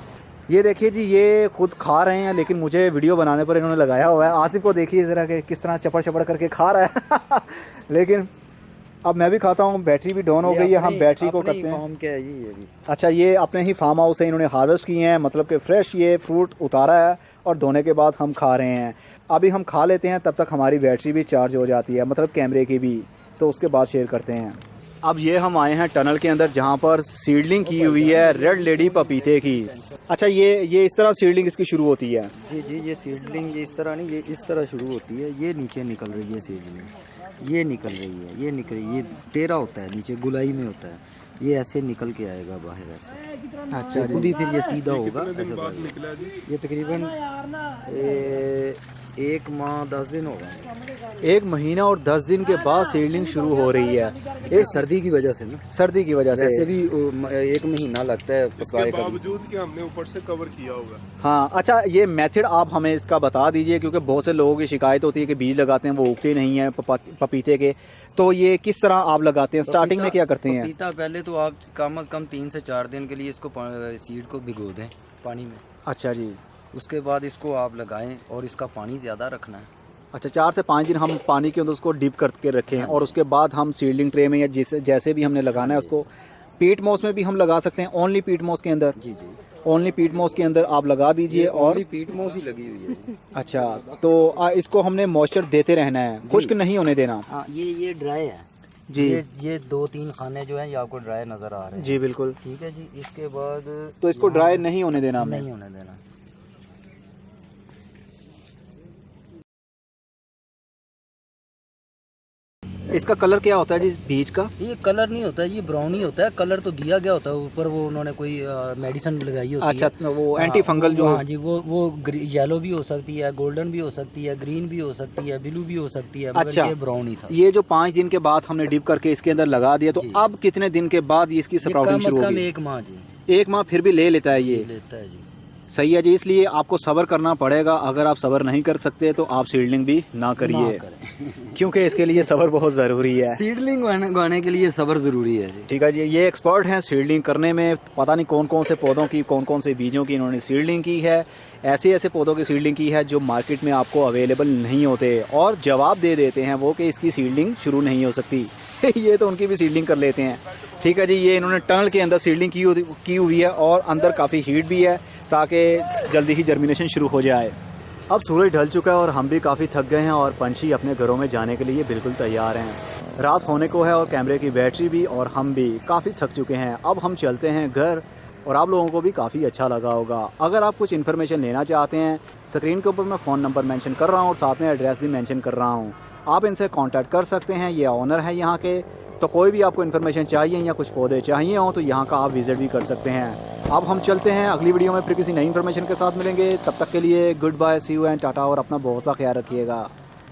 ये देखिए जी, ये खुद खा रहे हैं, लेकिन मुझे वीडियो बनाने पर इन्होंने लगाया हुआ है। आसिफ को देखिए ज़रा कि किस तरह चपड़ करके खा रहा है लेकिन अब मैं भी खाता हूँ। बैटरी भी डाउन हो गई है, हम बैटरी को करते हैं। क्या है ये भी? अच्छा, ये अपने ही फार्म हाउस से इन्होंने हार्वेस्ट किए हैं, मतलब कि फ्रेश ये फ्रूट उतारा है और धोने के बाद हम खा रहे हैं। अभी हम खा लेते हैं, तब तक हमारी बैटरी भी चार्ज हो जाती है, मतलब कैमरे की भी, तो उसके बाद शेयर करते हैं। अब ये हम आए हैं टनल के अंदर जहाँ पर सीडलिंग की हुई है रेड लेडी पपीते की। अच्छा, ये इस तरह सीडलिंग इसकी शुरू होती है? जी, ये सीडलिंग ये इस तरह नहीं, ये इस तरह शुरू होती है। ये नीचे निकल रही है सीडलिंग, ये निकल रही है, ये निकल रही है। ये टेढ़ा होता है, नीचे गुलाई में होता है, ये ऐसे निकल के आएगा बाहर ऐसे। अच्छा, खुद ही फिर ये सीधा होगा। ये तकरीबन 1 माह 10 दिन हो गए। 1 महीना और 10 दिन के बाद सीडलिंग शुरू हो रही है। ये सर्दी की वजह से ना, सर्दी की वजह से वैसे भी 1 महीना लगता है इसके बावजूद कि हमने ऊपर से कवर किया होगा। हाँ, अच्छा ये मेथड आप हमें इसका बता दीजिए, क्योंकि बहुत से लोगों की शिकायत होती है कि बीज लगाते हैं वो उगते नहीं हैं पपीते के, तो ये किस तरह आप लगाते हैं? स्टार्टिंग में क्या करते हैं? पपीता पहले तो आप कम से कम 3 से 4 दिन के लिए इसको सीड को भिगो दें पानी में। अच्छा जी। उसके बाद इसको आप लगाएं और इसका पानी ज़्यादा रखना है। अच्छा, 4 से 5 दिन हम पानी के अंदर उसको डिप करके रखें और उसके बाद हम सीडलिंग ट्रे में या जैसे भी हमने लगाना है उसको, पीट मॉस में भी हम लगा सकते हैं। ओनली पीट मॉस के अंदर? जी जी, ओनली पीट मॉस के अंदर आप लगा दीजिए। और पीट मॉस ही लगी हुई है। अच्छा, तो इसको हमने मॉइस्चर देते रहना है, खुश्क नहीं होने देना। हाँ, ये ड्राई है जी। ये 2-3 खाने जो हैं ये आपको ड्राई नजर आ रहे हैं। जी बिल्कुल, ठीक है जी। इसके बाद तो इसको ड्राई नहीं होने देना हमने? नहीं होने देना। इसका कलर क्या होता है जी बीज का? ये कलर नहीं होता है, ये ब्राउन ही होता है। कलर तो दिया गया होता है ऊपर, वो उन्होंने कोई मेडिसिन लगाई होती है। अच्छा, वो एंटी फंगल जो? हाँ जी, वो येलो भी हो सकती है, गोल्डन भी हो सकती है, ग्रीन भी हो सकती है, ब्लू भी हो सकती है। अच्छा, ये ब्राउन ही था। ये जो 5 दिन के बाद हमने डिप करके इसके अंदर लगा दिया, तो अब कितने दिन के बाद ये इसकी स्प्राउटिंग शुरू होगी? 1 माह जी। 1 माह फिर भी ले लेता है ये? लेता है जी। सही है जी, इसलिए आपको सब्र करना पड़ेगा। अगर आप सब्र नहीं कर सकते तो आप सीडलिंग भी ना करिए, क्योंकि इसके लिए सब्र बहुत ज़रूरी है। सीडलिंग उगाने के लिए सब्र ज़रूरी है जी। ठीक है जी, ये एक्सपर्ट हैं सीडलिंग करने में। पता नहीं कौन कौन से पौधों की, कौन कौन से बीजों की इन्होंने सीडलिंग की है। ऐसे ऐसे पौधों की सीडलिंग की है जो मार्केट में आपको अवेलेबल नहीं होते, और जवाब दे देते हैं वो कि इसकी सीडलिंग शुरू नहीं हो सकती। ये तो उनकी भी सीडलिंग कर लेते हैं। ठीक है जी, ये इन्होंने टनल के अंदर सीडलिंग की हुई है और अंदर काफ़ी हीट भी है ताकि जल्दी ही जर्मिनेशन शुरू हो जाए। अब सूरज ढल चुका है और हम भी काफ़ी थक गए हैं और पंछी अपने घरों में जाने के लिए बिल्कुल तैयार हैं। रात होने को है और कैमरे की बैटरी भी और हम भी काफ़ी थक चुके हैं। अब हम चलते हैं घर, और आप लोगों को भी काफ़ी अच्छा लगा होगा। अगर आप कुछ इन्फॉर्मेशन लेना चाहते हैं, स्क्रीन के ऊपर मैं फ़ोन नंबर मेंशन कर रहा हूँ और साथ में एड्रेस भी मेंशन कर रहा हूँ। आप इनसे कांटेक्ट कर सकते हैं, ये ऑनर है यहाँ के। तो कोई भी आपको इन्फॉर्मेशन चाहिए या कुछ पौधे चाहिए हों तो यहाँ का आप विज़िट भी कर सकते हैं। अब हम चलते हैं, अगली वीडियो में फिर किसी नई इन्फॉर्मेशन के साथ मिलेंगे। तब तक के लिए goodbye, see you and tata, और अपना बहुत सा ख्याल रखिएगा।